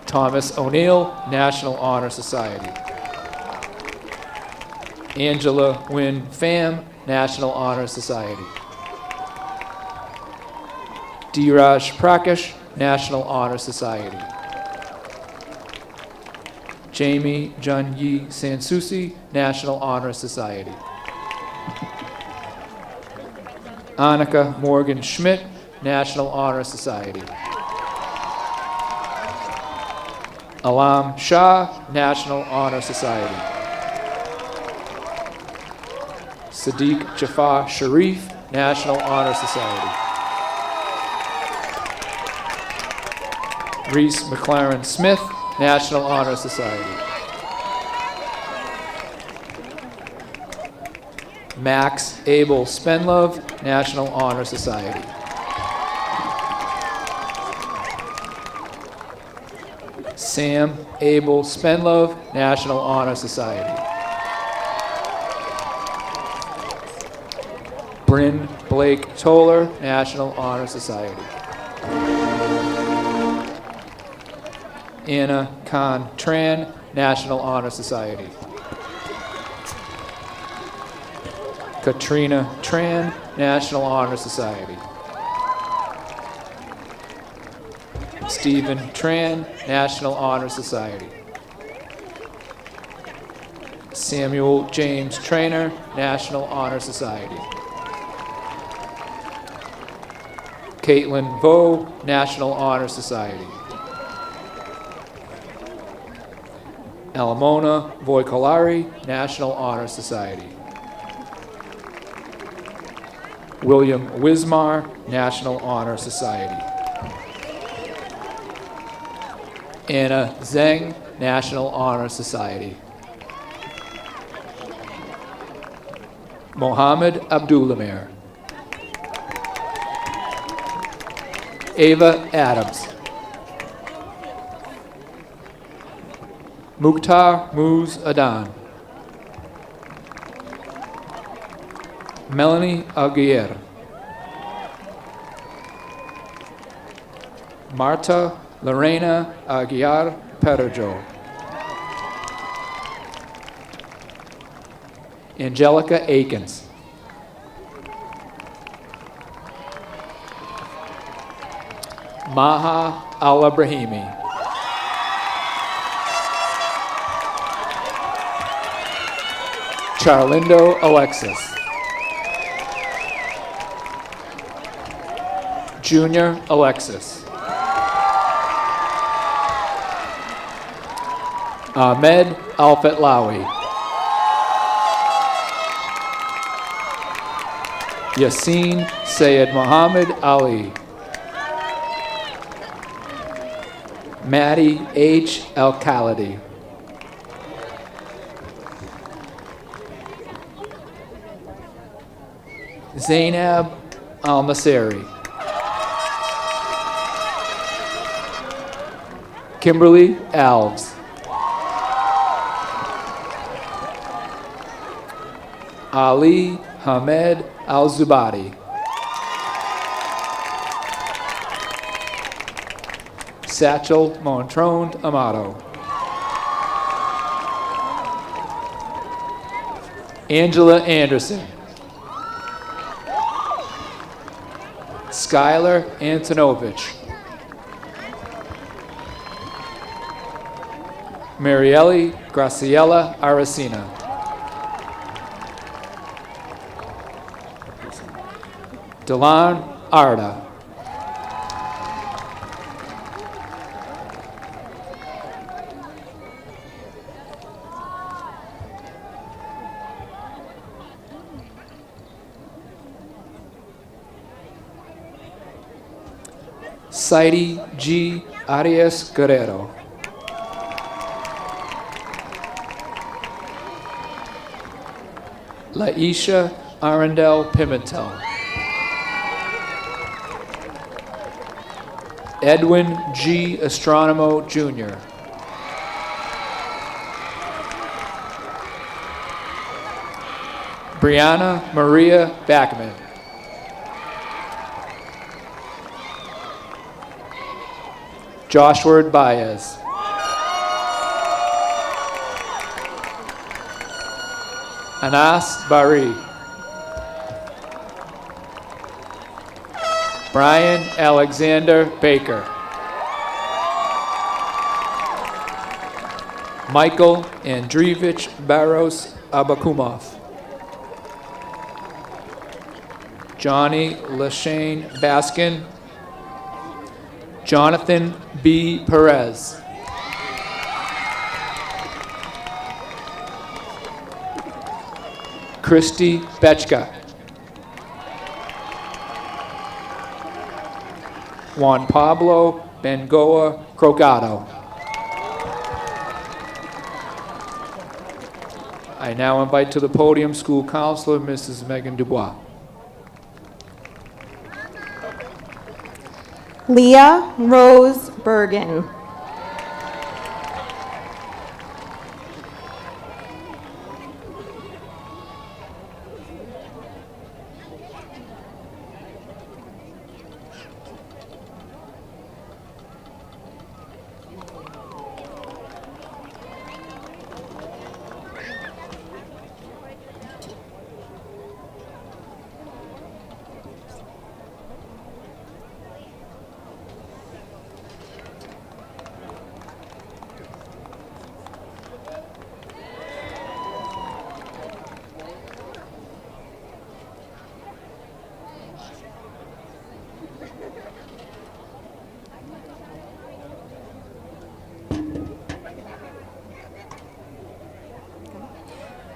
Thomas O'Neill, National Honor Society. Angela Nguyen Pham, National Honor Society. Dheeraj Prakash, National Honor Society. Jamie Jun Yi Sansusi, National Honor Society. Annika Morgan Schmidt, National Honor Society. Alam Shah, National Honor Society. Sadiq Jafar Sharif, National Honor Society. Reese McLaren Smith, National Honor Society. Max Abel Spenlove, National Honor Society. Sam Abel Spenlove, National Honor Society. Bryn Blake Toller, National Honor Society. Anna Khan Tran, National Honor Society. Katrina Tran, National Honor Society. Stephen Tran, National Honor Society. Samuel James Trainer, National Honor Society. Caitlin Vo, National Honor Society. Alamona Voikolari, National Honor Society. William Wismar, National Honor Society. Anna Zeng, National Honor Society. Mohammed Abdulamir. Ava Adams. Mukhtar Muz Adan. Melanie Aguirre. Marta Lorena Aguiar Perjo. Angelica Akins. Maha Al-Abrahimi. Charlindo Alexis. Junior Alexis. Ahmed Al-Fetlawi. Yassine Sayed Muhammad Ali. Maddie H. Al-Khalidi. Zainab Al-Maseri. Kimberly Alves. Ali Hamed Al-Zubadi. Satchel Montrond Amato. Angela Anderson. Skylar Antonovich. Marielle Graciela Aracena. Delan Arda. Saidi G. Arias Guerrero. Laisha Arundel Pimentel. Edwin G. Astronomo, Jr. Brianna Maria Backman. Joshua Baez. Anas Bari. Brian Alexander Baker. Michael Andreevich Barros Abakumov. Johnny Lashane Baskin. Jonathan B. Perez. Christy Betchka. Juan Pablo Bengoa Crocado. I now invite to the podium School Counselor Mrs. Megan Dubois. Leah Rose Bergen.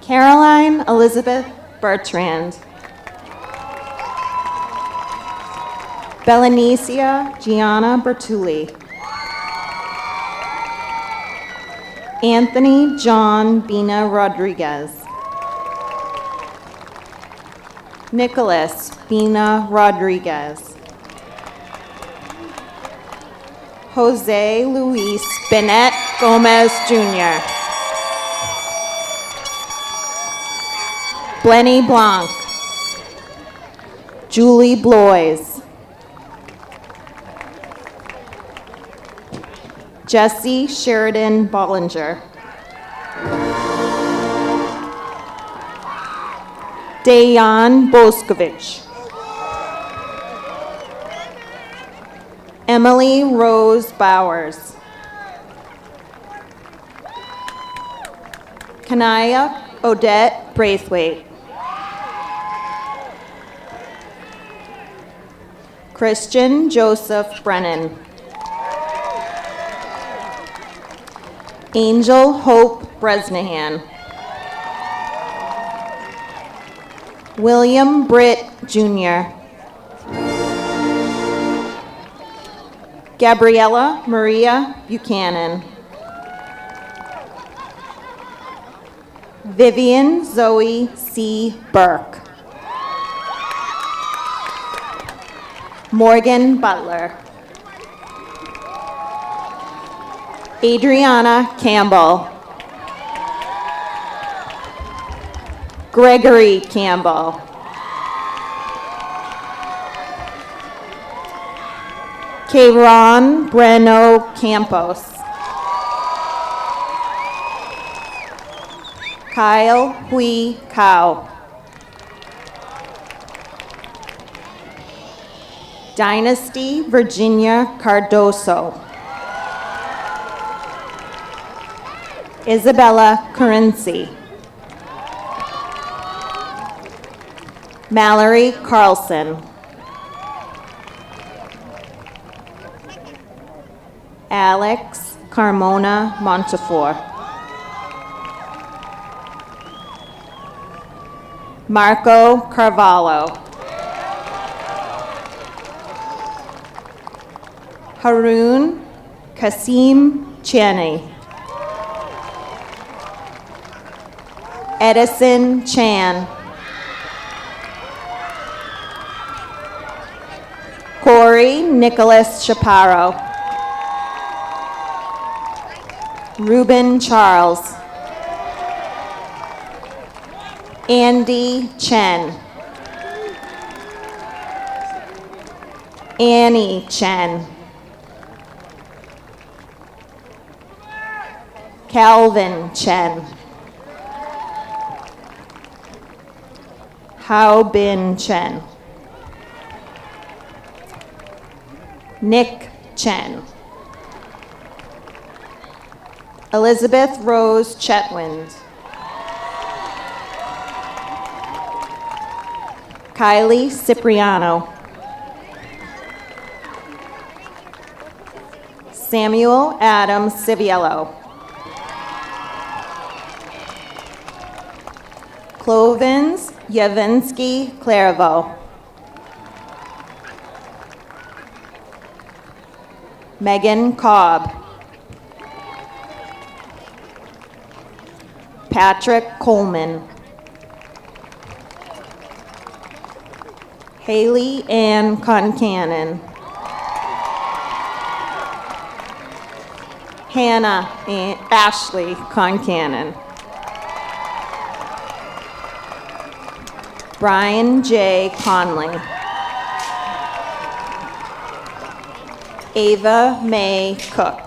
Caroline Elizabeth Bertrand. Belanesia Gianna Bertulli. Anthony John Bina Rodriguez. Nicholas Bina Rodriguez. Jose Luis Bennett Gomez Jr. Blenny Blanc. Julie Blois. Jesse Sheridan Bollinger. Dayan Boscovich. Emily Rose Bowers. Kanaya Odette Braithwaite. Christian Joseph Brennan. Angel Hope Bresnahan. William Britt Jr. Gabriella Maria Buchanan. Vivian Zoe C. Burke. Morgan Butler. Adriana Campbell. Gregory Campbell. Kayron Breno Campos. Kyle Hui Kao. Dynasty Virginia Cardoso. Isabella Currency. Mallory Carlson. Alex Carmona Montefiore. Marco Carvalho. Harun Kasim Chani. Edison Chan. Corey Nicholas Chaparro. Ruben Charles. Andy Chen. Annie Chen. Calvin Chen. Hao Bin Chen. Nick Chen. Elizabeth Rose Chetwynd. Kylie Cipriano. Samuel Adam Civiello. Clovins Yavinsky Clairvaux. Megan Cobb. Patrick Coleman. Haley Ann Concannon. Hannah Ashley Concannon. Brian J. Conley. Ava May Cook.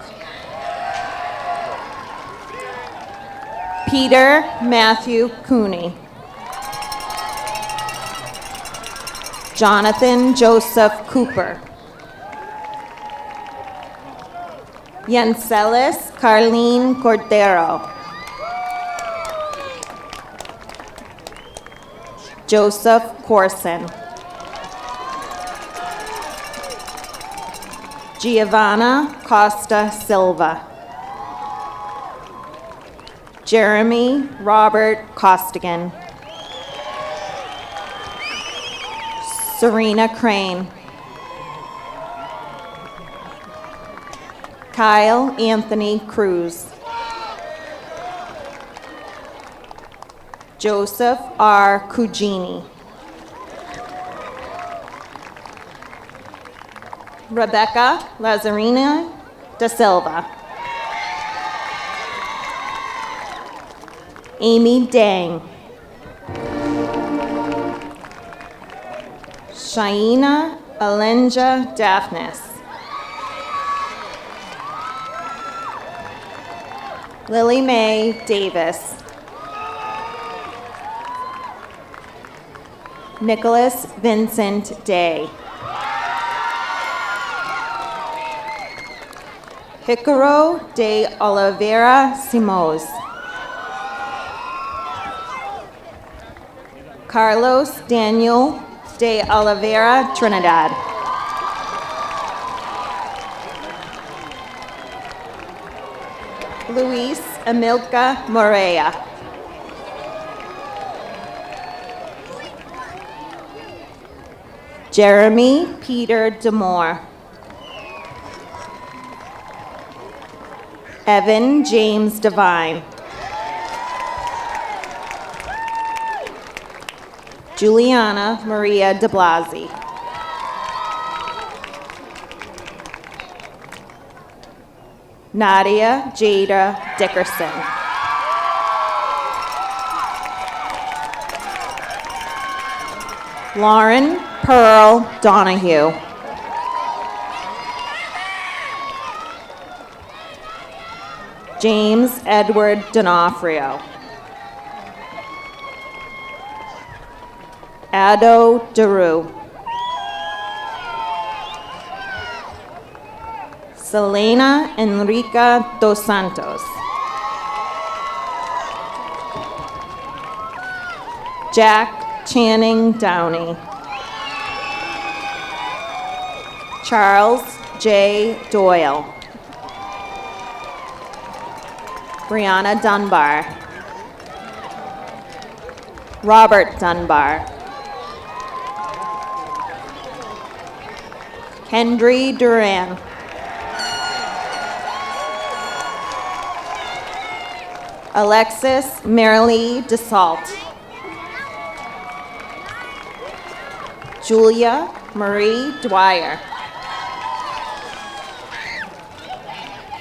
Peter Matthew Cooney. Jonathan Joseph Cooper. Yancelis Carlene Cordero. Joseph Corson. Giovanna Costa Silva. Jeremy Robert Costigan. Serena Crane. Kyle Anthony Cruz. Joseph R. Cugini. Rebecca Lazarina da Silva. Amy Dang. Shaina Alenja Daphnis. Lily Mae Davis. Nicholas Vincent Day. Hicaro de Oliveira Simões. Carlos Daniel de Oliveira Trinidad. Luis Amilca Morea. Jeremy Peter Demore. Evan James Devine. Juliana Maria de Blasi. Nadia Jada Dickerson. Lauren Pearl Donahue. James Edward D'Onofrio. Ado Daru. Selena Enrica dos Santos. Jack Channing Downey. Charles J. Doyle. Brianna Dunbar. Robert Dunbar. Kendry Duran. Alexis Marilee DeSalt. Julia Marie Dwyer.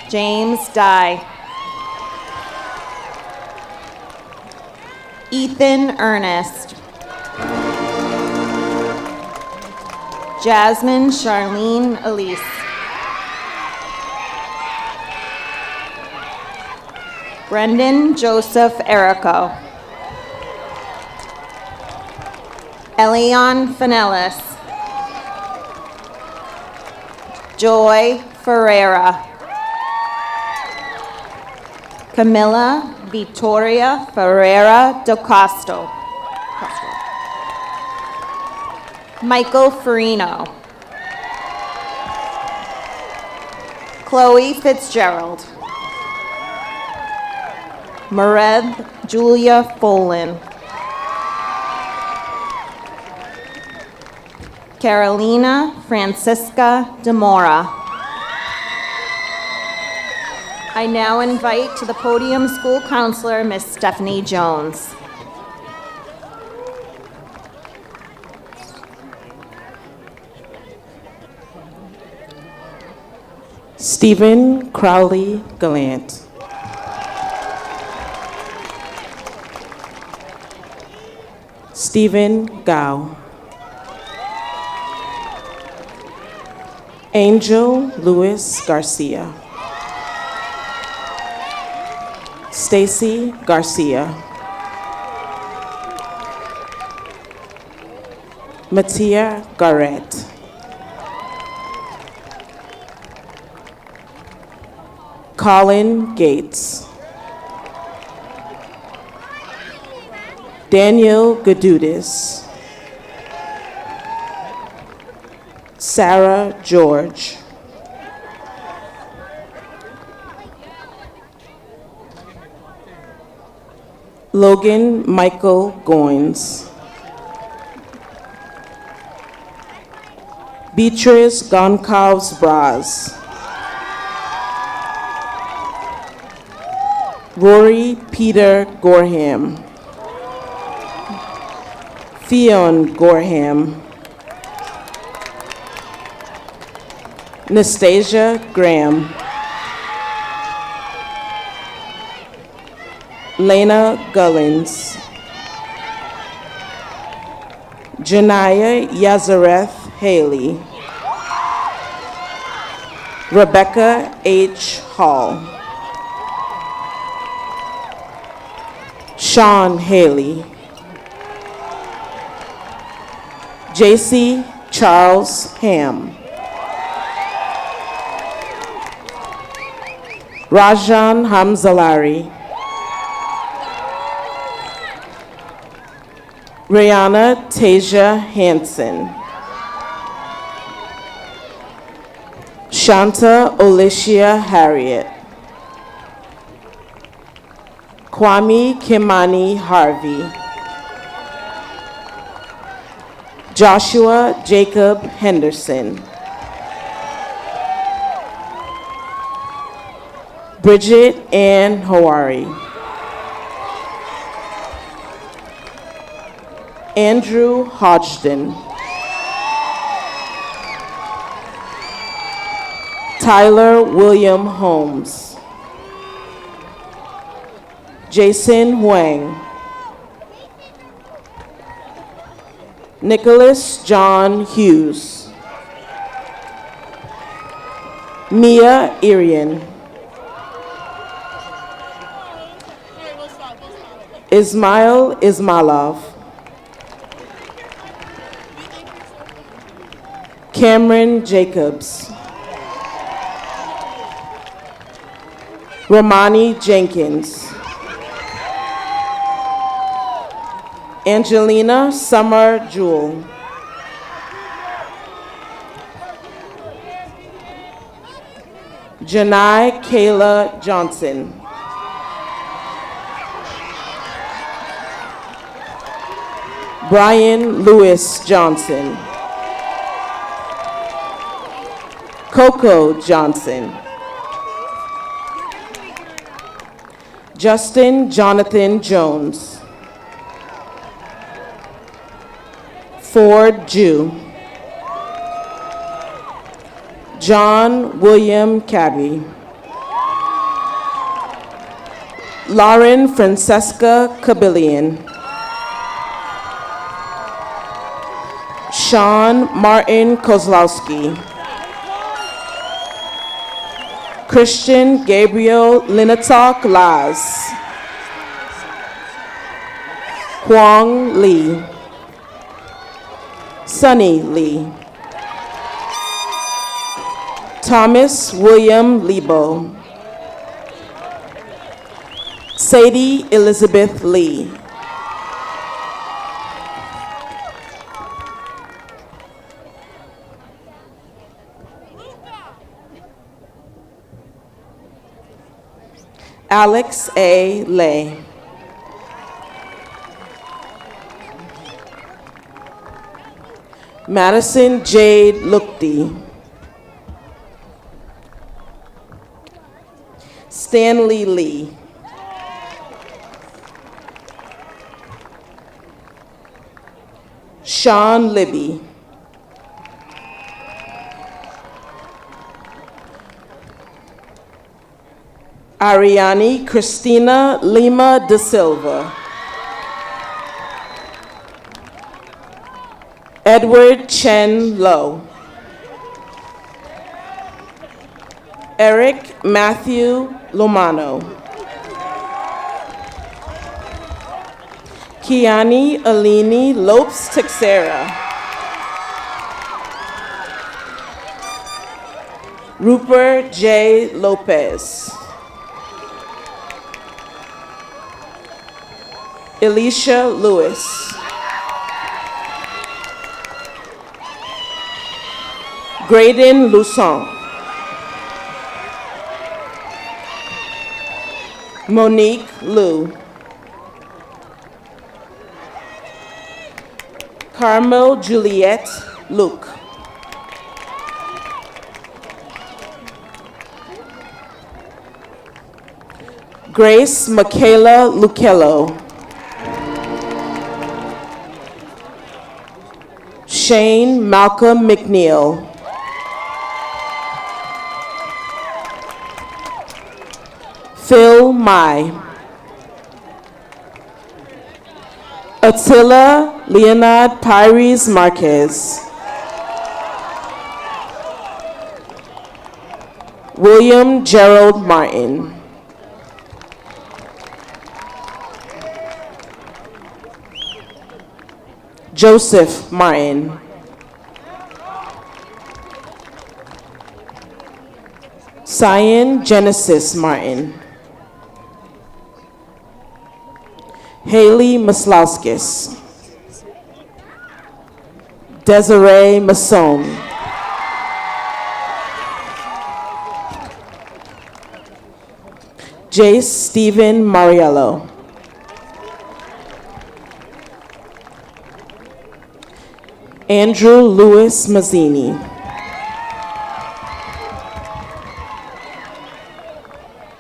James Dye. Ethan Ernest. Jasmine Charlene Elise. Brendan Joseph Erico. Elion Finellis. Joy Ferreira. Camilla Victoria Ferreira do Costo. Michael Farino. Chloe Fitzgerald. Mareth Julia Follin. Carolina Francisca Demora. I now invite to the podium school counselor, Miss Stephanie Jones. Stephen Crowley Gallant. Stephen Gao. Angel Lewis Garcia. Stacy Garcia. Mattia Garrett. Colin Gates. Daniel Gadudis. Sarah George. Logan Michael Goins. Beatrice Goncalves Braz. Rory Peter Gorham. Theon Gorham. Nastasia Graham. Lena Gullins. Janiyah Yazareth Haley. Rebecca H. Hall. Sean Haley. JC Charles Ham. Rajan Hamzalari. Rihanna Tasia Hansen. Shanta Olicia Harriet. Kwame Kimani Harvey. Joshua Jacob Henderson. Bridget Ann Hawari. Andrew Hodgson. Tyler William Holmes. Jason Huang. Nicholas John Hughes. Mia Irian. Ismail Ismailov. Cameron Jacobs. Romani Jenkins. Angelina Summer Jewell. Janai Kayla Johnson. Brian Lewis Johnson. Coco Johnson. Justin Jonathan Jones. Ford Jew. John William Cabby. Lauren Francesca Cabillion. Sean Martin Kozlowski. Christian Gabriel Linatok Laz. Huang Lee. Sunny Lee. Thomas William Lebo. Sadie Elizabeth Lee. Alex A. Lay. Madison Jade Lukti. Stanley Lee. Sean Libby. Ariani Christina Lima da Silva. Edward Chen Lowe. Eric Matthew Lomano. Kiani Alini Lopes Texera. Rupert J. Lopez. Elisha Lewis. Graydon Luson. Monique Liu. Carmel Juliette Luke. Grace Michaela Lucello. Shane Malcolm McNeil. Phil Mai. Attila Leonard Pires Marquez. William Gerald Martin. Joseph Martin. Cyan Genesis Martin. Haley Maslauskis. Desiree Masson. Jace Stephen Mariello. Andrew Louis Mazzini.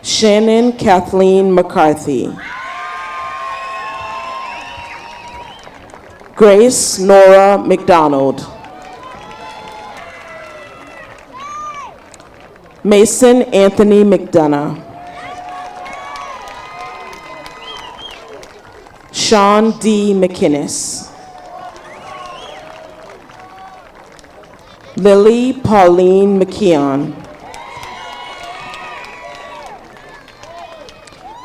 Shannon Kathleen McCarthy. Grace Nora McDonald. Mason Anthony McDonough. Sean D. McInnes. Lily Pauline McKeon.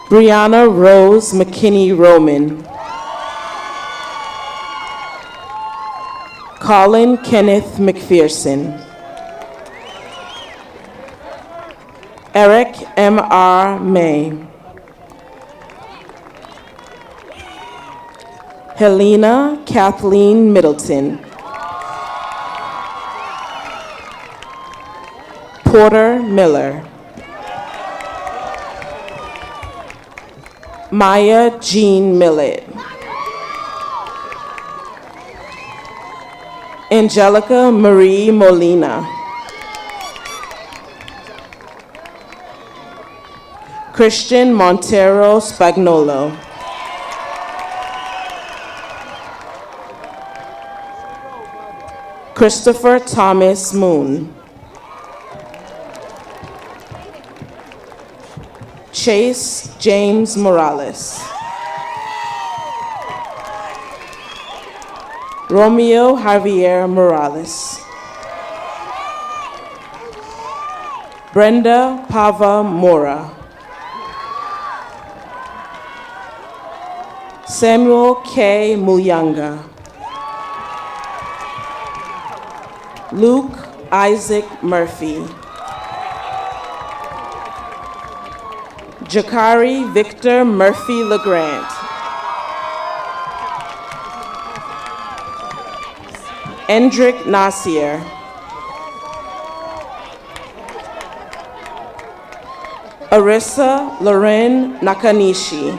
Brianna Rose McKinney Roman. Colin Kenneth McPherson. Eric M.R. May. Helena Kathleen Middleton. Porter Miller. Maya Jean Millett. Angelica Marie Molina. Christian Montero Spagnolo. Christopher Thomas Moon. Chase James Morales. Romeo Javier Morales. Brenda Pava Mora. Samuel K. Muyanga. Luke Isaac Murphy. Jakari Victor Murphy LeGrand. Endrick Nasir. Arissa Loren Nakanishi.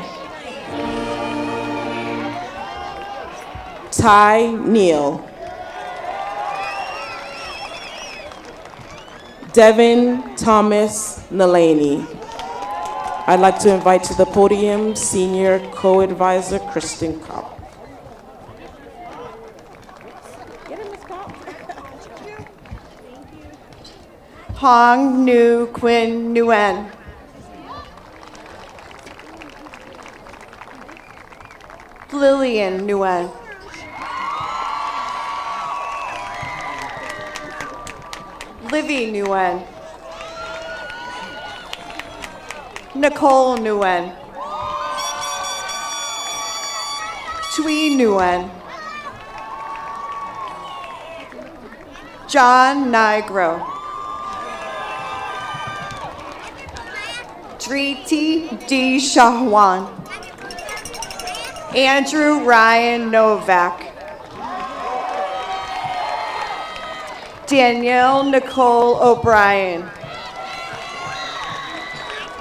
Ty Neal. Devin Thomas Nalani. I'd like to invite to the podium Senior Co-Advisor Kristen Kopp. Hong Nu Quinn Nguyen. Lillian Nguyen. Livy Nguyen. Nicole Nguyen. Tui Nguyen. John Nigro. Driti D. Shahwan. Andrew Ryan Novak. Danielle Nicole O'Brien.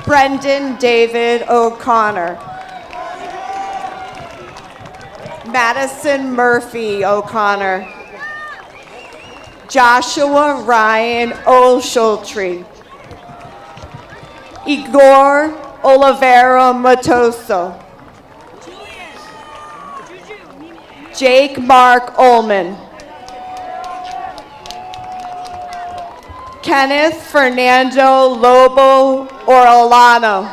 Brendan David O'Connor. Madison Murphy O'Connor. Joshua Ryan Olshultree. Igor Olivera Matoso. Jake Mark Ullman. Kenneth Fernando Lobo Orolano.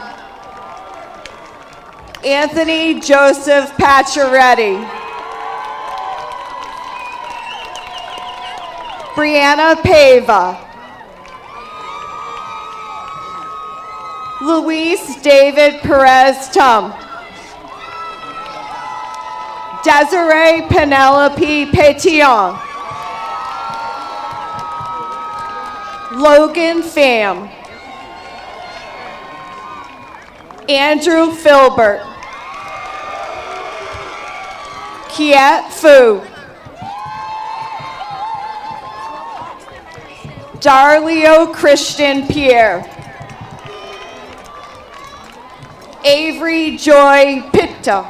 Anthony Joseph Pacioretty. Brianna Pava. Luis David Perez Tum. Desiree Penelope Petillon. Logan Pham. Andrew Filbert. Kiet Fu. Darlio Christian Pierre. Avery Joy Pitta.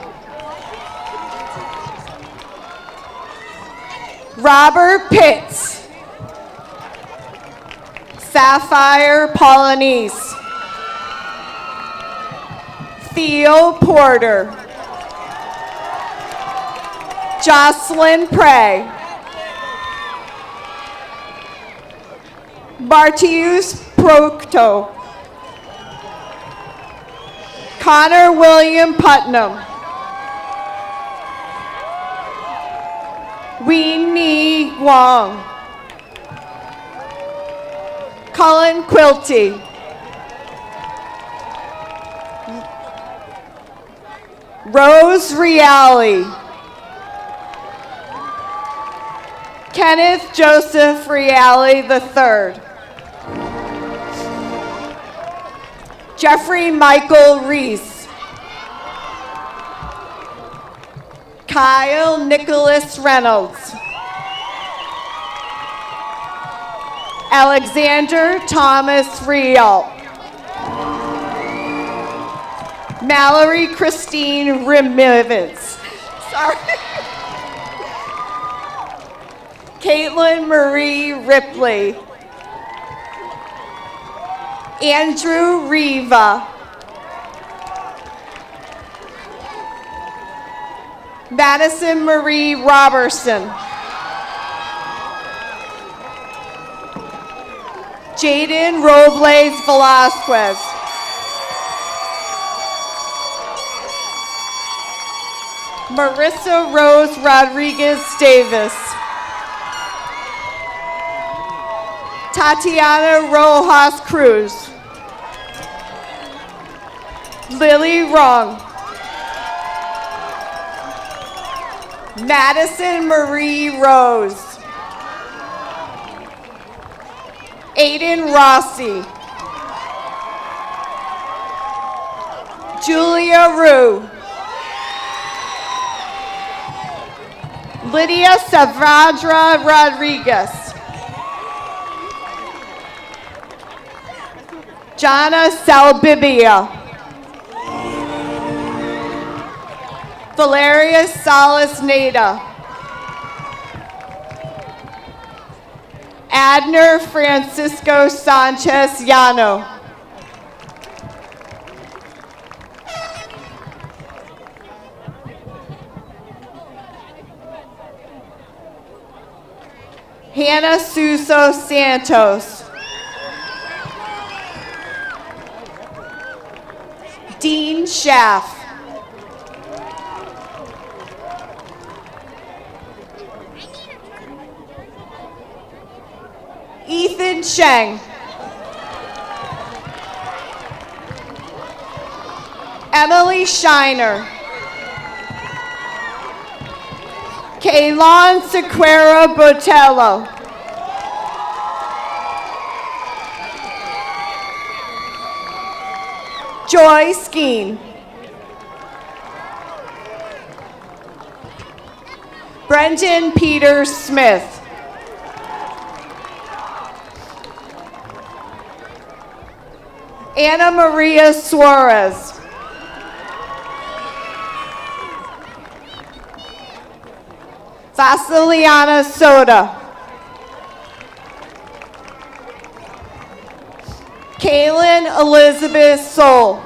Robert Pitts. Sapphire Polonese. Theo Porter. Jocelyn Prey. Bartius Procto. Connor William Putnam. Weenie Wong. Cullen Quilty. Rose Reale. Kenneth Joseph Reale III. Jeffrey Michael Reese. Kyle Nicholas Reynolds. Alexander Thomas Rial. Mallory Christine Remivitz. Sorry. Caitlin Marie Ripley. Andrew Riva. Madison Marie Robertson. Jaden Robles Velasquez. Marissa Rose Rodriguez Davis. Tatiana Rojas Cruz. Lily Wrong. Madison Marie Rose. Aiden Rossi. Julia Rue. Lydia Savadra Rodriguez. Jana Salbibia. Valeria Salas Nada. Adner Francisco Sanchez Llano. Hannah Suso Santos. Dean Schaff. Ethan Sheng. Emily Shiner. Kaylon Sequeira Botello. Joy Skeen. Brendan Peter Smith. Anna Maria Suarez. Vasiliana Soda. Kaylin Elizabeth Soul.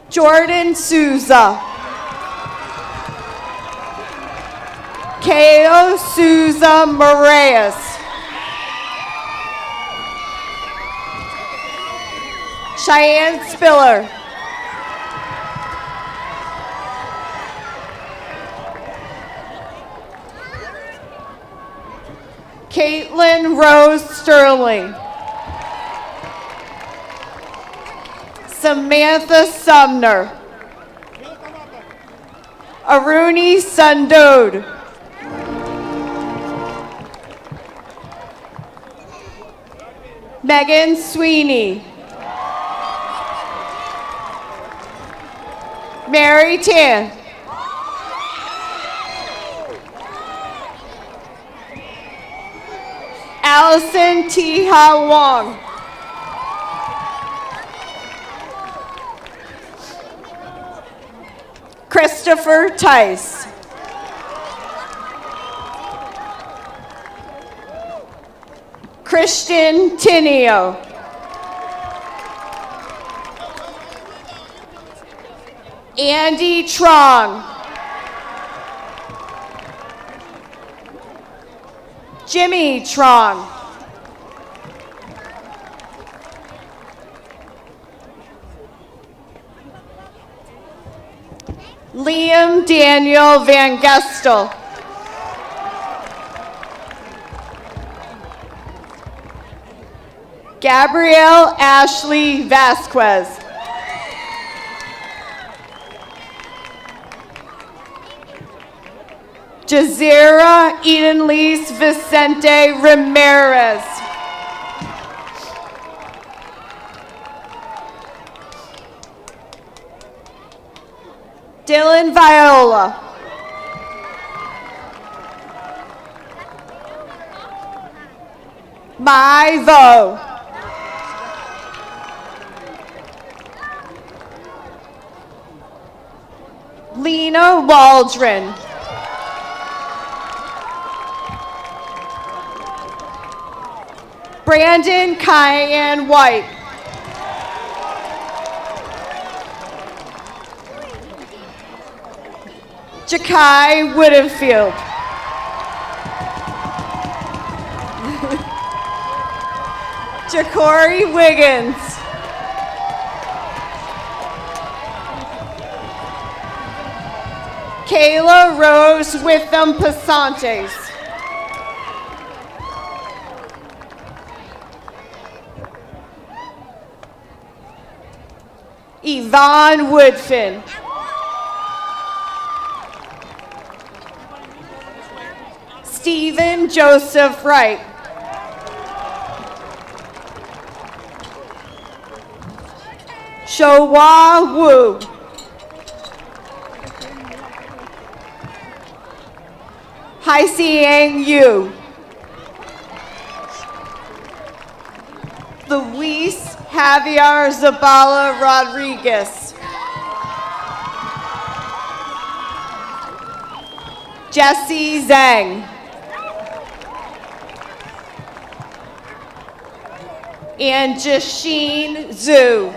Jordan Souza. Keo Souza Moraes. Cheyenne Spiller. Caitlin Rose Sterling. Samantha Sumner. Aruni Sundode. Megan Sweeney. Mary Tan. Allison T. Ha Wong. Christopher Tice. Christian Tinio. Andy Trong. Jimmy Trong. Liam Daniel Van Gestel. Gabrielle Ashley Vasquez. Jazira Edenlise Vicente Ramirez. Dylan Viola. Mai Vo. Lena Waldron. Brandon Kyan White. Jakai Whitfield. Ja'Cory Wiggins. Kayla Rose Witham Pasantes. Yvonne Woodfin. Stephen Joseph Wright. Showa Wu. Hai-Siang Yu. Luis Javier Zabala Rodriguez. Jesse Zhang. And Jasheen Zhu.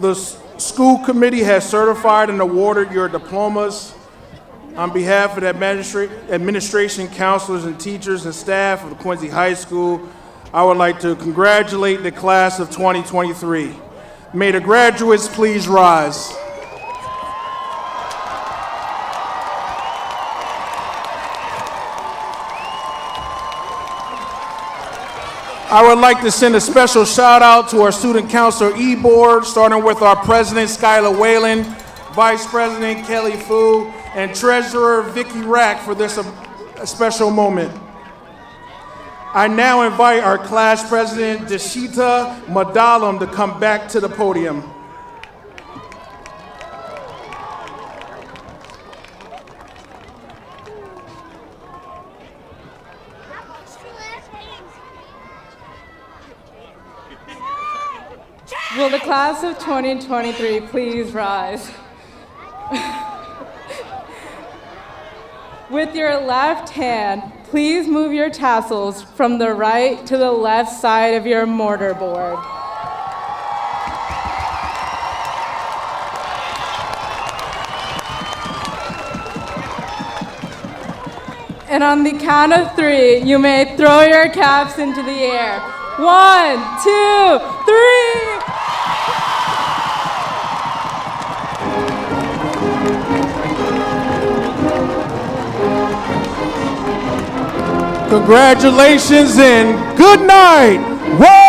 The school committee has certified and awarded your diplomas. On behalf of the administration, counselors, and teachers and staff of the Quincy High School, I would like to congratulate the class of 2023. May the graduates please rise. I would like to send a special shout out to our student council e-board, starting with our president, Skylar Whalen, vice president, Kelly Fu, and treasurer, Vicky Rack, for this special moment. I now invite our class president, Deshita Madalam, to come back to the podium. Will the class of 2023 please rise? With your left hand, please move your tassels from the right to the left side of your mortarboard. And on the count of 3, you may throw your caps into the air. 1, 2, 3. Congratulations and good night. Whoa!